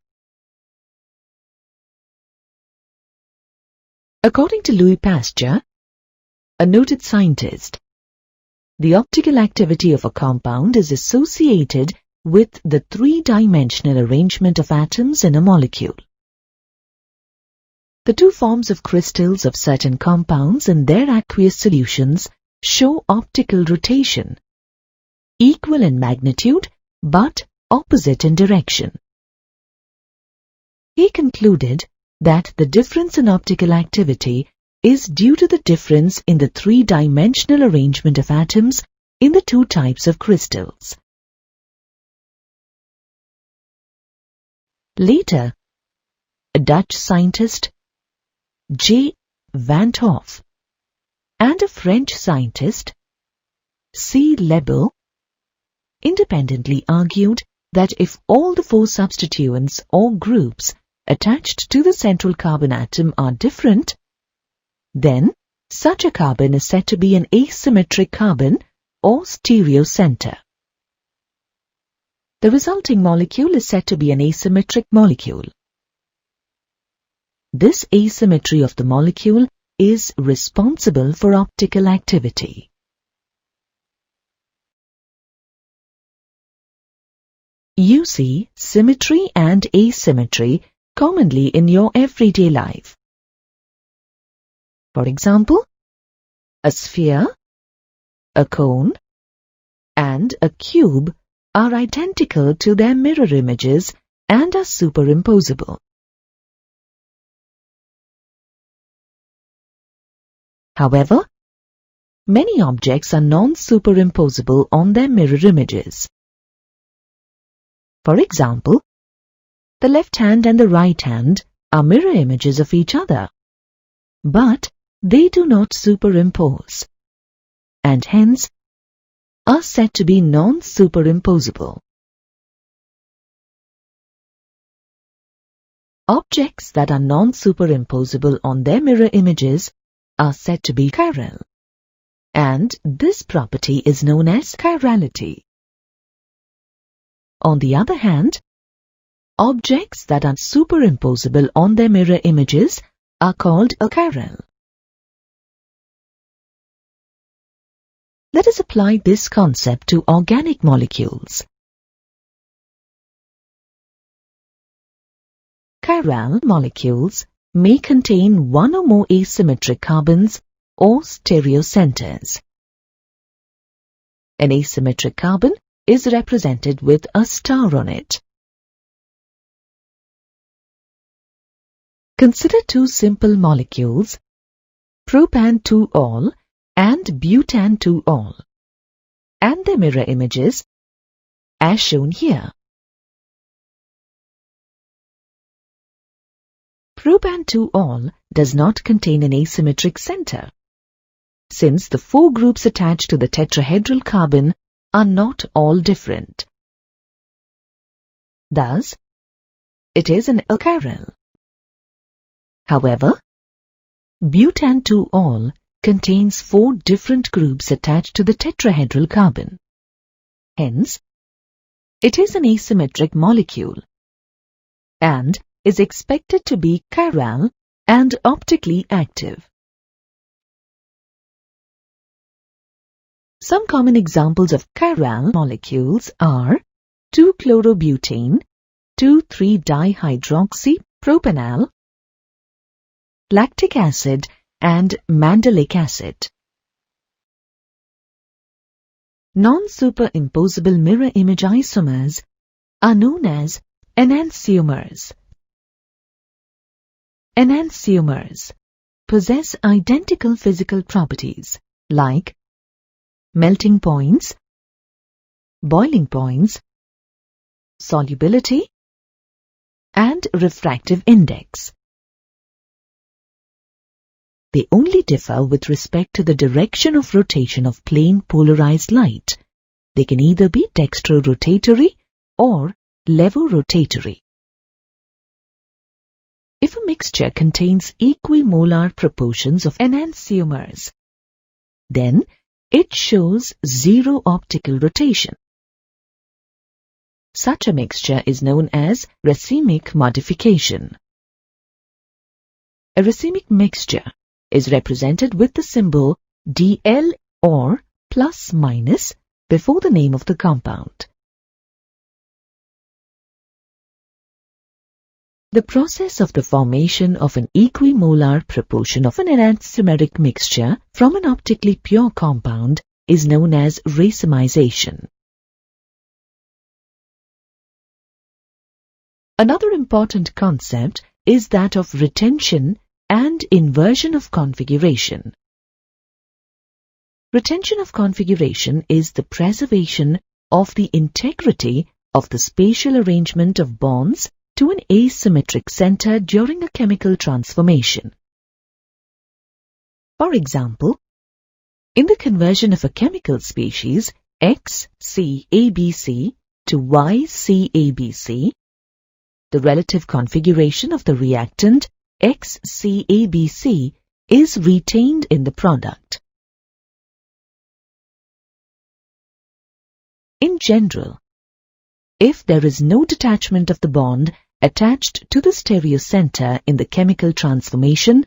According to Louis Pasteur, a noted scientist, the optical activity of a compound is associated with the three-dimensional arrangement of atoms in a molecule. The two forms of crystals of certain compounds in their aqueous solutions show optical rotation, equal in magnitude but opposite in direction. He concluded that the difference in optical activity is due to the difference in the three-dimensional arrangement of atoms in the two types of crystals. Later, a Dutch scientist, J. van 't Hoff, and a French scientist, C. Lebel, independently argued that if all the four substituents or groups attached to the central carbon atom are different, then such a carbon is said to be an asymmetric carbon or stereocenter. The resulting molecule is said to be an asymmetric molecule. This asymmetry of the molecule is responsible for optical activity. You see symmetry and asymmetry commonly in your everyday life. For example, a sphere, a cone, and a cube are identical to their mirror images and are superimposable. However, many objects are non-superimposable on their mirror images. For example, the left hand and the right hand are mirror images of each other, but they do not superimpose, and hence are said to be non-superimposable. Objects that are non-superimposable on their mirror images are said to be chiral, and this property is known as chirality. On the other hand, objects that are superimposable on their mirror images are called achiral. Let us apply this concept to organic molecules. Chiral molecules may contain one or more asymmetric carbons or stereocenters. An asymmetric carbon is represented with a star on it. Consider two simple molecules, propan-2-ol and butan-2-ol, and their mirror images as shown here. Propan-2-ol does not contain an asymmetric center, since the four groups attached to the tetrahedral carbon are not all different. Thus, it is an alkyl. However, butan-2-ol contains four different groups attached to the tetrahedral carbon. Hence, it is an asymmetric molecule and is expected to be chiral and optically active. Some common examples of chiral molecules are 2-chlorobutane, 2,3-dihydroxypropanol, lactic acid, and mandelic acid. Non-superimposable mirror image isomers are known as enantiomers. Enantiomers possess identical physical properties like melting points, boiling points, solubility, and refractive index. They only differ with respect to the direction of rotation of plane polarized light. They can either be dextrorotatory or levorotatory. If a mixture contains equimolar proportions of enantiomers, then it shows zero optical rotation. Such a mixture is known as racemic modification. A racemic mixture is represented with the symbol Dl or plus minus before the name of the compound. The process of the formation of an equimolar proportion of an enantiomeric mixture from an optically pure compound is known as racemization. Another important concept is that of retention and inversion of configuration. Retention of configuration is the preservation of the integrity of the spatial arrangement of bonds to an asymmetric center during a chemical transformation. For example, in the conversion of a chemical species XCABC to YCABC, the relative configuration of the reactant XCABC is retained in the product. In general, if there is no detachment of the bond attached to the stereocenter in the chemical transformation,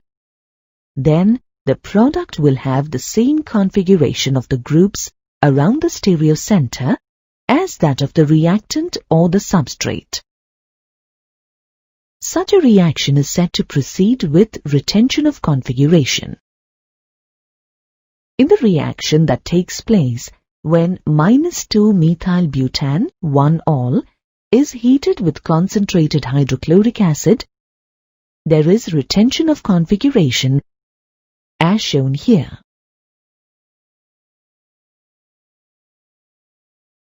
then the product will have the same configuration of the groups around the stereocenter as that of the reactant or the substrate. Such a reaction is said to proceed with retention of configuration. In the reaction that takes place when -2-methylbutan-1-ol is heated with concentrated hydrochloric acid, there is retention of configuration as shown here.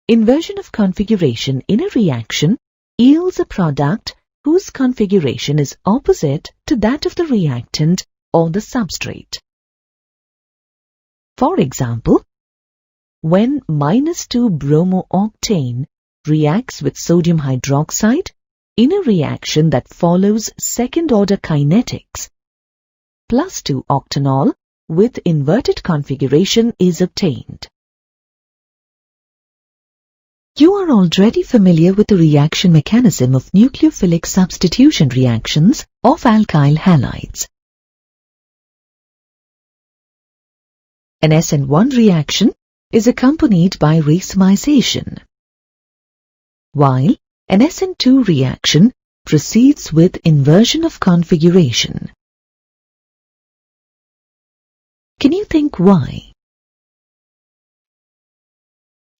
Inversion of configuration in a reaction yields a product whose configuration is opposite to that of the reactant or the substrate. For example, when -2-bromooctane reacts with sodium hydroxide in a reaction that follows second-order kinetics, +2-octanol with inverted configuration is obtained. You are already familiar with the reaction mechanism of nucleophilic substitution reactions of alkyl halides. An SN1 reaction is accompanied by racemization, while an SN2 reaction proceeds with inversion of configuration. Can you think why?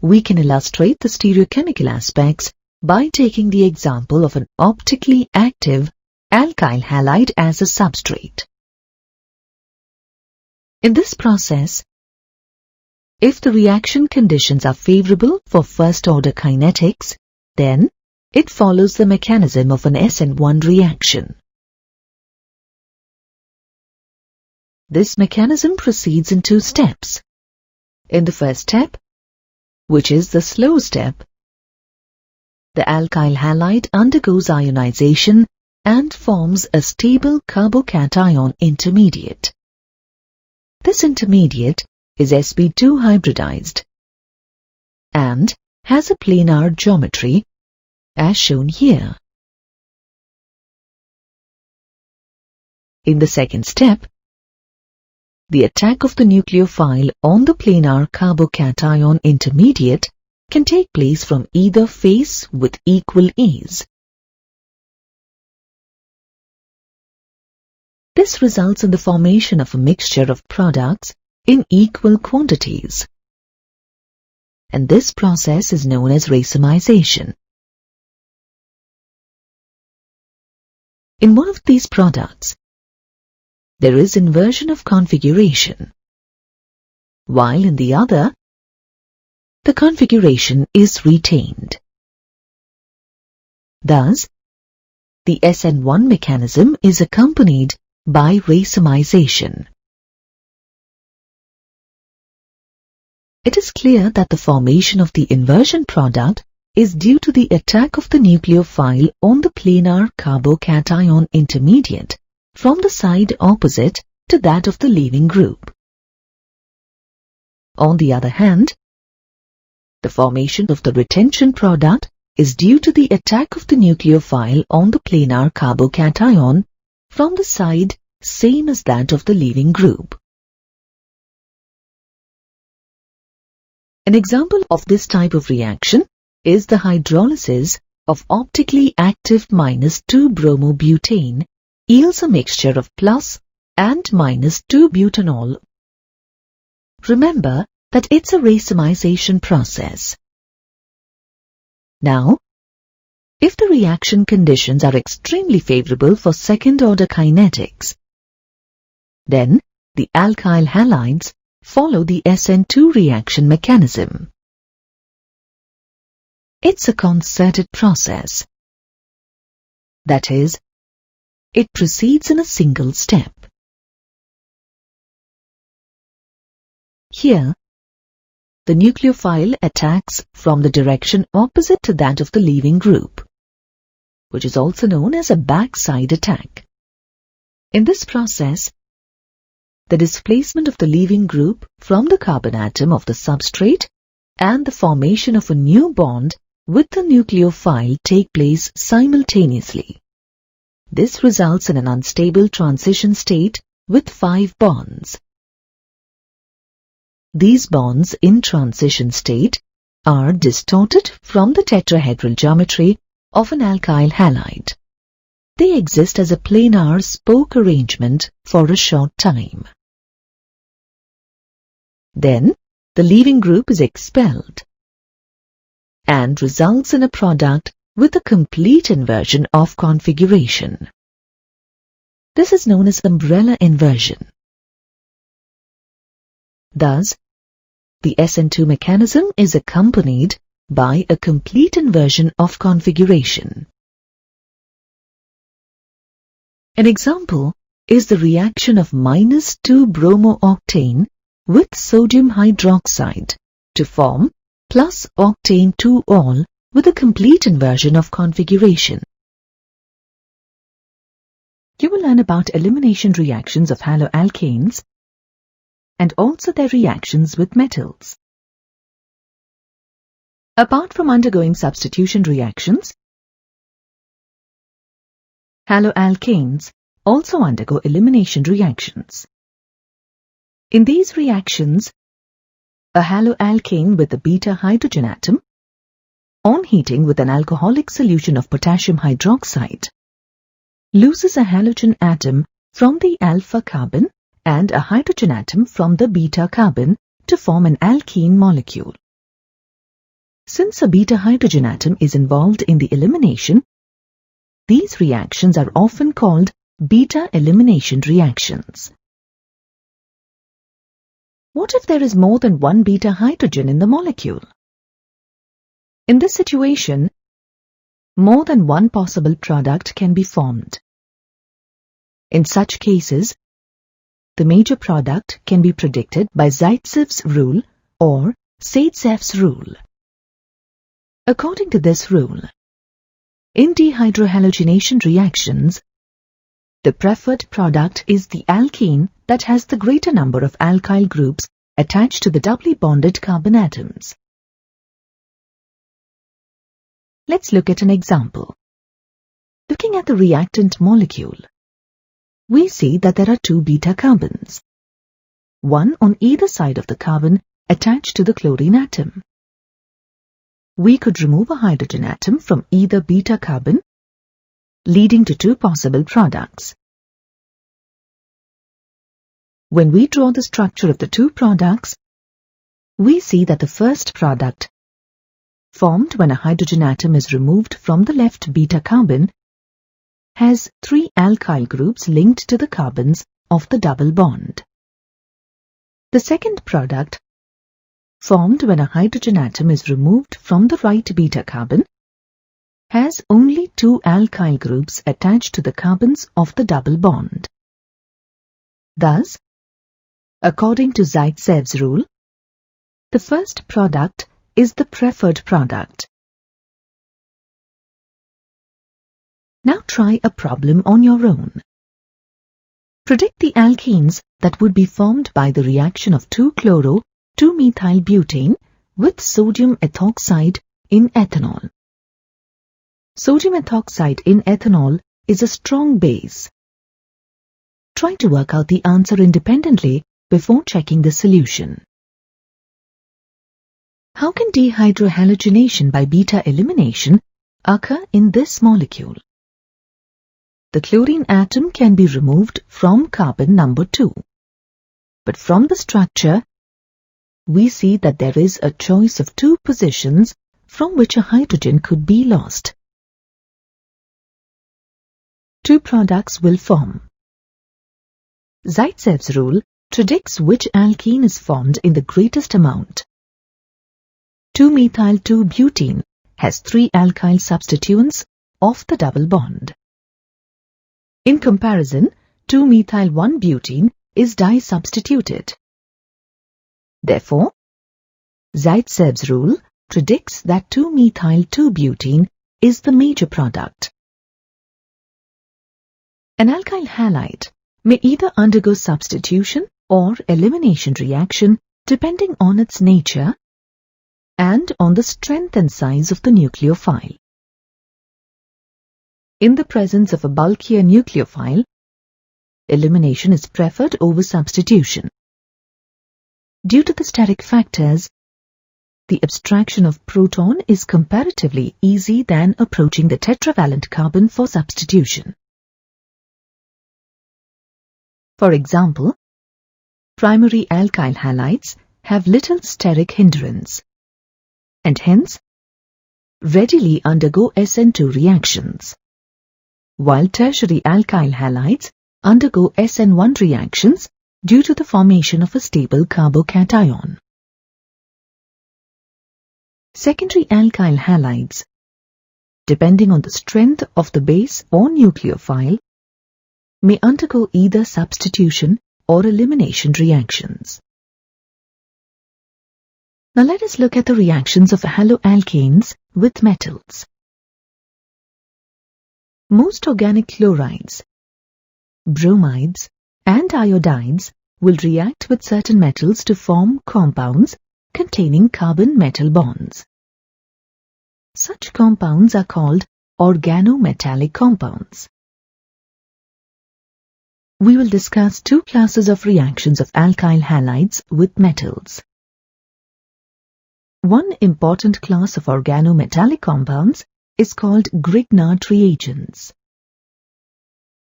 we can illustrate the stereochemical aspects by taking the example of an optically active alkyl halide as a substrate. In this process, if the reaction conditions are favorable for first-order kinetics, then it follows the mechanism of an SN1 reaction. This mechanism proceeds in two steps. In the first step, which is the slow step, the alkyl halide undergoes ionization and forms a stable carbocation intermediate. This intermediate is sp2 hybridized and has a planar geometry as shown here. In the second step, the attack of the nucleophile on the planar carbocation intermediate can take place from either face with equal ease. This results in the formation of a mixture of products in equal quantities, and this process is known as racemization. In one of these products, there is inversion of configuration, while in the other, the configuration is retained. Thus, the SN1 mechanism is accompanied by racemization. It is clear that the formation of the inversion product is due to the attack of the nucleophile on the planar carbocation intermediate from the side opposite to that of the leaving group. On the other hand, the formation of the retention product is due to the attack of the nucleophile on the planar carbocation from the side same as that of the leaving group. An example of this type of reaction is the hydrolysis of optically active -2-bromobutane yields a mixture of plus and -2-butanol. Remember that it's a racemization process. Now, if the reaction conditions are extremely favorable for second-order kinetics, then the alkyl halides follow the SN2 reaction mechanism. It's a concerted process. That is, it proceeds in a single step. Here, the nucleophile attacks from the direction opposite to that of the leaving group, which is also known as a backside attack. In this process, the displacement of the leaving group from the carbon atom of the substrate and the formation of a new bond with the nucleophile take place simultaneously. This results in an unstable transition state with 5 bonds. These bonds in transition state are distorted from the tetrahedral geometry of an alkyl halide. They exist as a planar spoke arrangement for a short time. Then, the leaving group is expelled and results in a product with a complete inversion of configuration. This is known as umbrella inversion. Thus, the SN2 mechanism is accompanied by a complete inversion of configuration. An example is the reaction of -2-bromooctane with sodium hydroxide to form plus octane 2-ol with a complete inversion of configuration. You will learn about elimination reactions of haloalkanes and also their reactions with metals. Apart from undergoing substitution reactions, haloalkanes also undergo elimination reactions. In these reactions, a haloalkane with a beta hydrogen atom, on heating with an alcoholic solution of potassium hydroxide, loses a halogen atom from the alpha carbon and a hydrogen atom from the beta carbon to form an alkene molecule. Since a beta hydrogen atom is involved in the elimination, these reactions are often called beta elimination reactions. What if there is more than one beta hydrogen in the molecule? In this situation, more than one possible product can be formed. In such cases, the major product can be predicted by Zaitsev's rule or Zaitsev's rule. According to this rule, in dehydrohalogenation reactions, the preferred product is the alkene that has the greater number of alkyl groups attached to the doubly bonded carbon atoms. Let's look at an example. Looking at the reactant molecule, we see that there are two beta carbons, one on either side of the carbon attached to the chlorine atom. We could remove a hydrogen atom from either beta carbon, leading to two possible products. When we draw the structure of the two products, we see that the first product, formed when a hydrogen atom is removed from the left beta carbon, has three alkyl groups linked to the carbons of the double bond. The second product, formed when a hydrogen atom is removed from the right beta carbon, has only two alkyl groups attached to the carbons of the double bond. Thus, according to Zaitsev's rule, the first product is the preferred product. Now try a problem on your own. Predict the alkenes that would be formed by the reaction of 2-chloro-2-methyl-butane with sodium ethoxide in ethanol. Sodium ethoxide in ethanol is a strong base. Try to work out the answer independently before checking the solution. How can dehydrohalogenation by beta elimination occur in this molecule? The chlorine atom can be removed from carbon number 2. But from the structure, we see that there is a choice of two positions from which a hydrogen could be lost. Two products will form. Zaitsev's rule predicts which alkene is formed in the greatest amount. 2-methyl-2-butene has three alkyl substituents of the double bond. In comparison, 2-methyl-1-butene is disubstituted. Therefore, Zaitsev's rule predicts that 2-methyl-2-butene is the major product. An alkyl halide may either undergo substitution or elimination reaction depending on its nature and on the strength and size of the nucleophile. In the presence of a bulkier nucleophile, elimination is preferred over substitution. Due to the steric factors, the abstraction of proton is comparatively easy than approaching the tetravalent carbon for substitution. For example, primary alkyl halides have little steric hindrance, and hence readily undergo SN2 reactions, while tertiary alkyl halides undergo SN1 reactions due to the formation of a stable carbocation. Secondary alkyl halides, depending on the strength of the base or nucleophile, may undergo either substitution or elimination reactions. Now let us look at the reactions of haloalkanes with metals. Most organic chlorides, bromides, and iodides will react with certain metals to form compounds containing carbon-metal bonds. Such compounds are called organometallic compounds. We will discuss two classes of reactions of alkyl halides with metals. One important class of organometallic compounds is called Grignard reagents.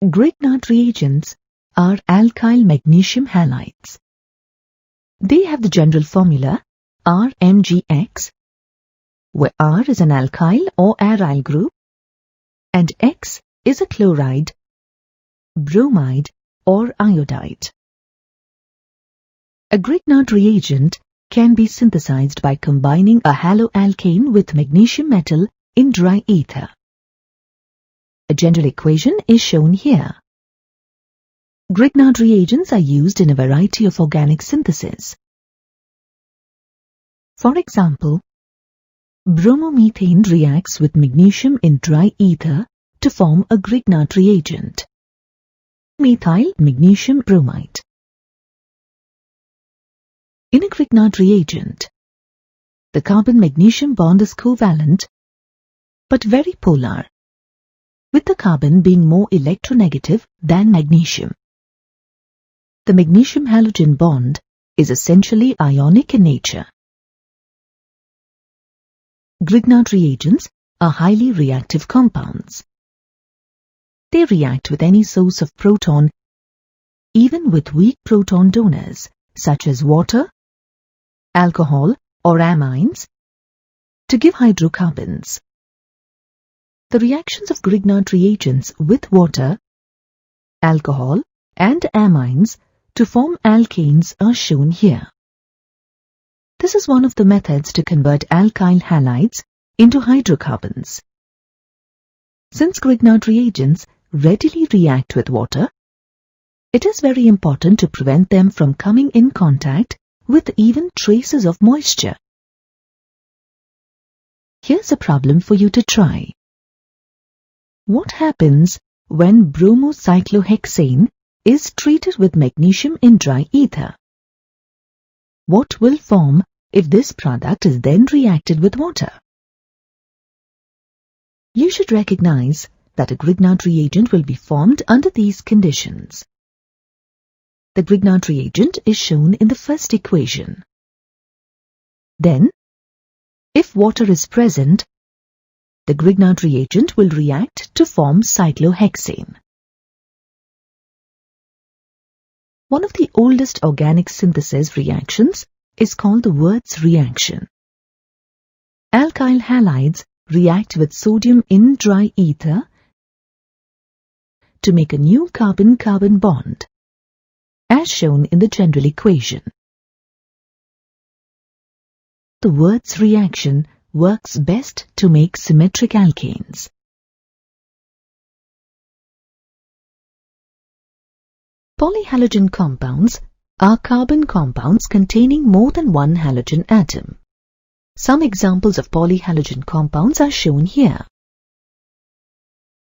Grignard reagents are alkyl magnesium halides. They have the general formula RMgX where R is an alkyl or aryl group and X is a chloride, bromide or iodide. A Grignard reagent can be synthesized by combining a haloalkane with magnesium metal in dry ether. A general equation is shown here. Grignard reagents are used in a variety of organic syntheses. For example, bromomethane reacts with magnesium in dry ether to form a Grignard reagent, methyl magnesium bromide. In a Grignard reagent, the carbon-magnesium bond is covalent but very polar, with the carbon being more electronegative than magnesium. The magnesium-halogen bond is essentially ionic in nature. Grignard reagents are highly reactive compounds. They react with any source of proton, even with weak proton donors such as water, alcohol or amines, to give hydrocarbons. The reactions of Grignard reagents with water, alcohol and amines to form alkanes are shown here. This is one of the methods to convert alkyl halides into hydrocarbons. Since Grignard reagents readily react with water, it is very important to prevent them from coming in contact with even traces of moisture. Here's a problem for you to try. What happens when bromocyclohexane is treated with magnesium in dry ether? What will form if this product is then reacted with water? You should recognize that a Grignard reagent will be formed under these conditions. The Grignard reagent is shown in the first equation. Then, if water is present, the Grignard reagent will react to form cyclohexane. One of the oldest organic synthesis reactions is called the Wurtz reaction. Alkyl halides react with sodium in dry ether to make a new carbon-carbon bond, as shown in the general equation. The Wurtz reaction works best to make symmetric alkanes. Polyhalogen compounds are carbon compounds containing more than one halogen atom. Some examples of polyhalogen compounds are shown here.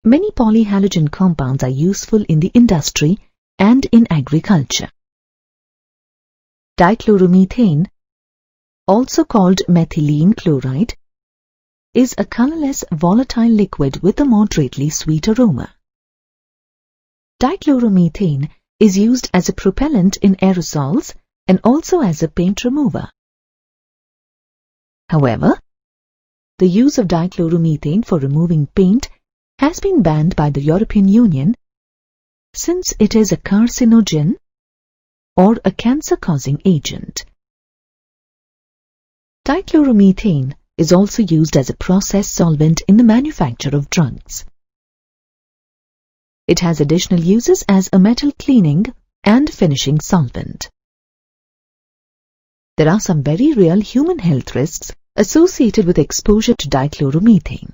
Many polyhalogen compounds are useful in the industry and in agriculture. Dichloromethane, also called methylene chloride, is a colorless volatile liquid with a moderately sweet aroma. Dichloromethane is used as a propellant in aerosols and also as a paint remover. However, the use of dichloromethane for removing paint has been banned by the European Union since it is a carcinogen or a cancer-causing agent. Dichloromethane is also used as a process solvent in the manufacture of drugs. It has additional uses as a metal cleaning and finishing solvent. There are some very real human health risks associated with exposure to dichloromethane.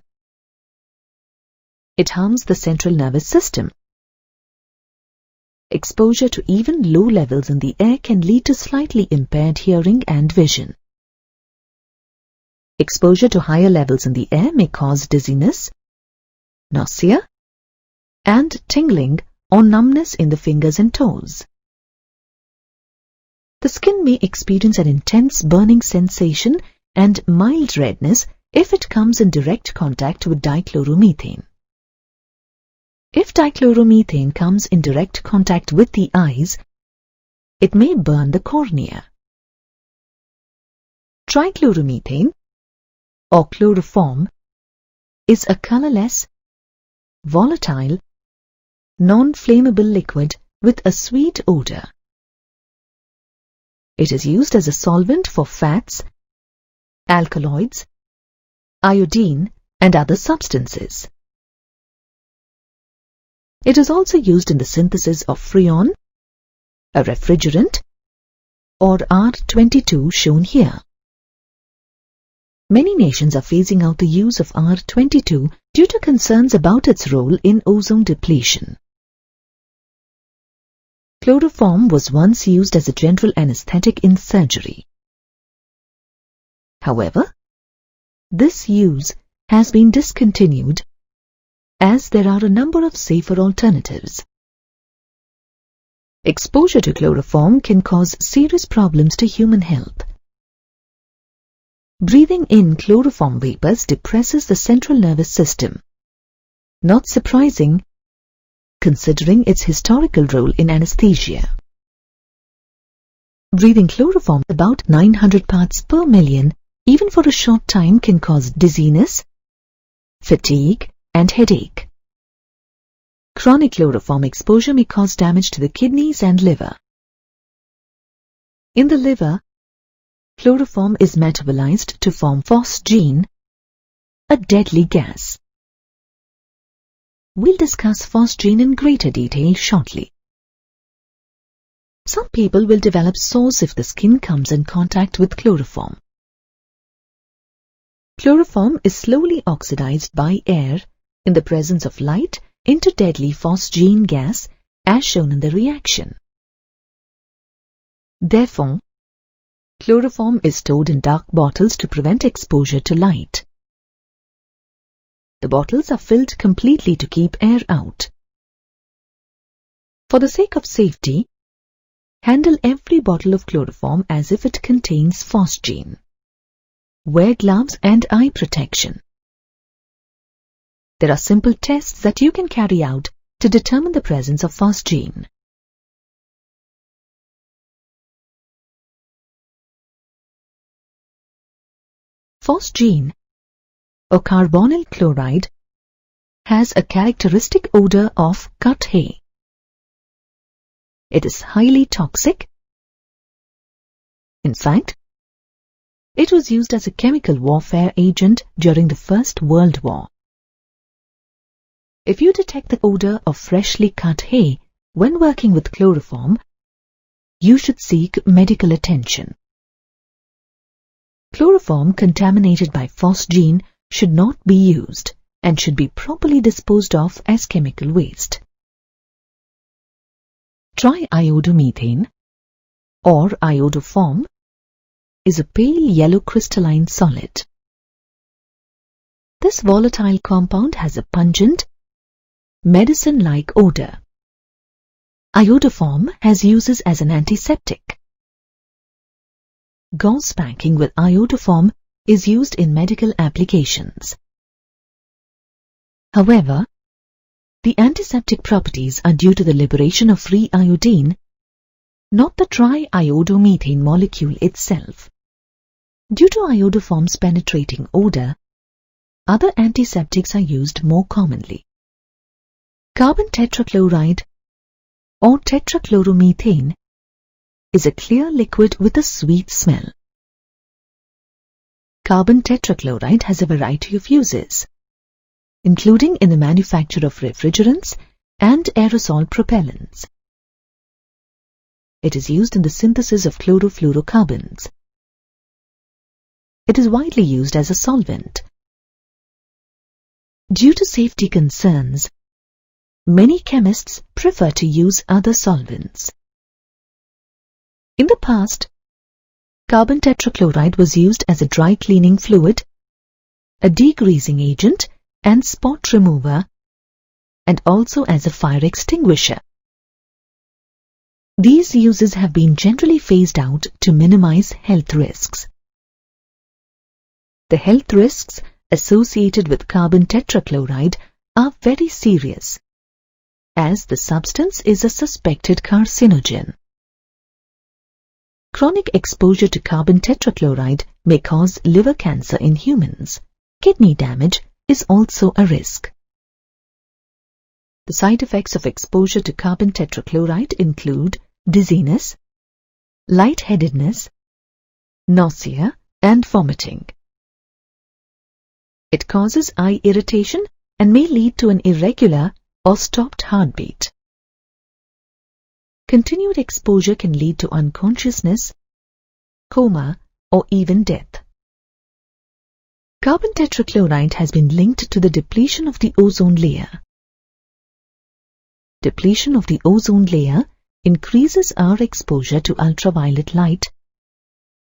It harms the central nervous system. Exposure to even low levels in the air can lead to slightly impaired hearing and vision. Exposure to higher levels in the air may cause dizziness, nausea, and tingling or numbness in the fingers and toes. The skin may experience an intense burning sensation and mild redness if it comes in direct contact with dichloromethane. If dichloromethane comes in direct contact with the eyes, it may burn the cornea. Trichloromethane, or chloroform, is a colorless, volatile, non-flammable liquid with a sweet odor. It is used as a solvent for fats, alkaloids, iodine, and other substances. It is also used in the synthesis of freon, a refrigerant, or R22 shown here. Many nations are phasing out the use of R22 due to concerns about its role in ozone depletion. Chloroform was once used as a general anesthetic in surgery. However, this use has been discontinued as there are a number of safer alternatives. Exposure to chloroform can cause serious problems to human health. Breathing in chloroform vapors depresses the central nervous system. Not surprising, considering its historical role in anesthesia. Breathing chloroform about 900 parts per million, even for a short time, can cause dizziness, fatigue, and headache. Chronic chloroform exposure may cause damage to the kidneys and liver. In the liver, chloroform is metabolized to form phosgene, a deadly gas. We'll discuss phosgene in greater detail shortly. Some people will develop sores if the skin comes in contact with chloroform. Chloroform is slowly oxidized by air in the presence of light into deadly phosgene gas, as shown in the reaction. Therefore, chloroform is stored in dark bottles to prevent exposure to light. The bottles are filled completely to keep air out. For the sake of safety, handle every bottle of chloroform as if it contains phosgene. Wear gloves and eye protection. There are simple tests that you can carry out to determine the presence of phosgene. Phosgene, or carbonyl chloride, has a characteristic odor of cut hay. It is highly toxic. In fact, it was used as a chemical warfare agent during the First World War. If you detect the odor of freshly cut hay when working with chloroform, you should seek medical attention. Chloroform contaminated by phosgene should not be used and should be properly disposed of as chemical waste. Triiodomethane, or iodoform, is a pale yellow crystalline solid. This volatile compound has a pungent, medicine-like odor. Iodoform has uses as an antiseptic. Gauze packing with iodoform is used in medical applications. However, the antiseptic properties are due to the liberation of free iodine, not the triiodomethane molecule itself. Due to iodoform's penetrating odor, other antiseptics are used more commonly. Carbon tetrachloride, or tetrachloromethane, is a clear liquid with a sweet smell. Carbon tetrachloride has a variety of uses, including in the manufacture of refrigerants and aerosol propellants. It is used in the synthesis of chlorofluorocarbons. It is widely used as a solvent. Due to safety concerns, many chemists prefer to use other solvents. In the past, carbon tetrachloride was used as a dry cleaning fluid, a degreasing agent and spot remover, and also as a fire extinguisher. These uses have been generally phased out to minimize health risks. The health risks associated with carbon tetrachloride are very serious, as the substance is a suspected carcinogen. Chronic exposure to carbon tetrachloride may cause liver cancer in humans. Kidney damage is also a risk. The side effects of exposure to carbon tetrachloride include dizziness, lightheadedness, nausea, and vomiting. It causes eye irritation and may lead to an irregular or stopped heartbeat. Continued exposure can lead to unconsciousness, coma, or even death. Carbon tetrachloride has been linked to the depletion of the ozone layer. Depletion of the ozone layer increases our exposure to ultraviolet light,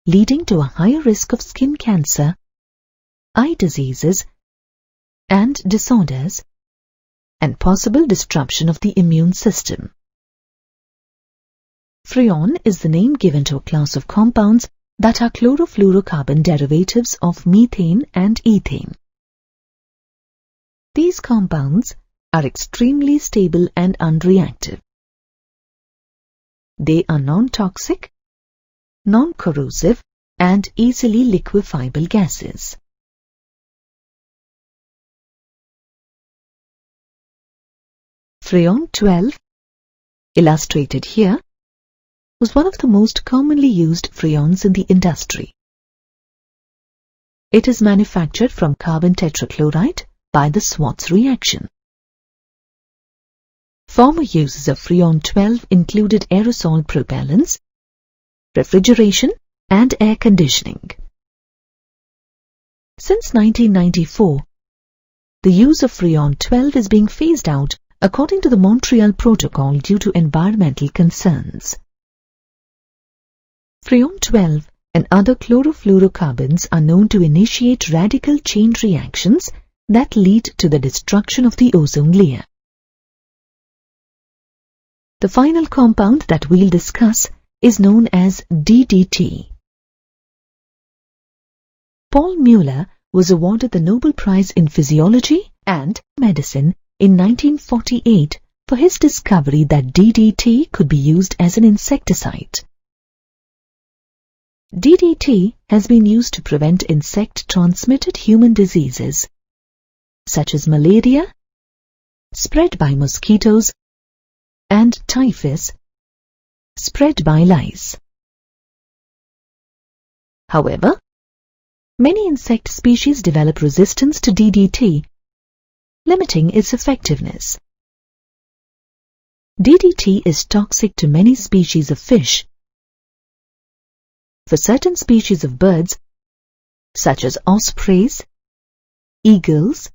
leading to a higher risk of skin cancer, eye diseases, and disorders, and possible disruption of the immune system. Freon is the name given to a class of compounds that are chlorofluorocarbon derivatives of methane and ethane. These compounds are extremely stable and unreactive. They are non-toxic, non-corrosive, and easily liquefiable gases. Freon 12, illustrated here, was one of the most commonly used freons in the industry. It is manufactured from carbon tetrachloride by the Schwarz reaction. Former uses of Freon 12 included aerosol propellants, refrigeration, and air conditioning. Since 1994, the use of Freon 12 is being phased out according to the Montreal Protocol due to environmental concerns. Freon 12 and other chlorofluorocarbons are known to initiate radical chain reactions that lead to the destruction of the ozone layer. The final compound that we'll discuss is known as DDT. Paul Mueller was awarded the Nobel Prize in Physiology and Medicine in 1948 for his discovery that DDT could be used as an insecticide. DDT has been used to prevent insect-transmitted human diseases, such as malaria, spread by mosquitoes, and typhus, spread by lice. However, many insect species develop resistance to DDT, limiting its effectiveness. DDT is toxic to many species of fish. For certain species of birds, such as ospreys, eagles,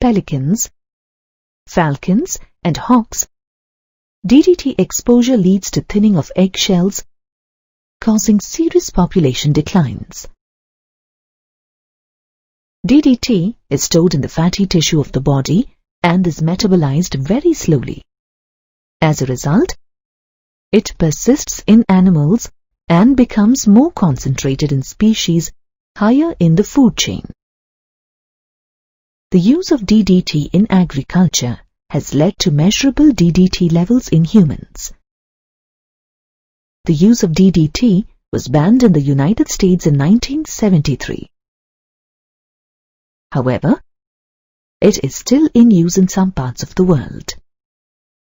pelicans, falcons, and hawks, DDT exposure leads to thinning of eggshells, causing serious population declines. DDT is stored in the fatty tissue of the body and is metabolized very slowly. As a result, it persists in animals and becomes more concentrated in species higher in the food chain. The use of DDT in agriculture has led to measurable DDT levels in humans. The use of DDT was banned in the United States in 1973. However, it is still in use in some parts of the world.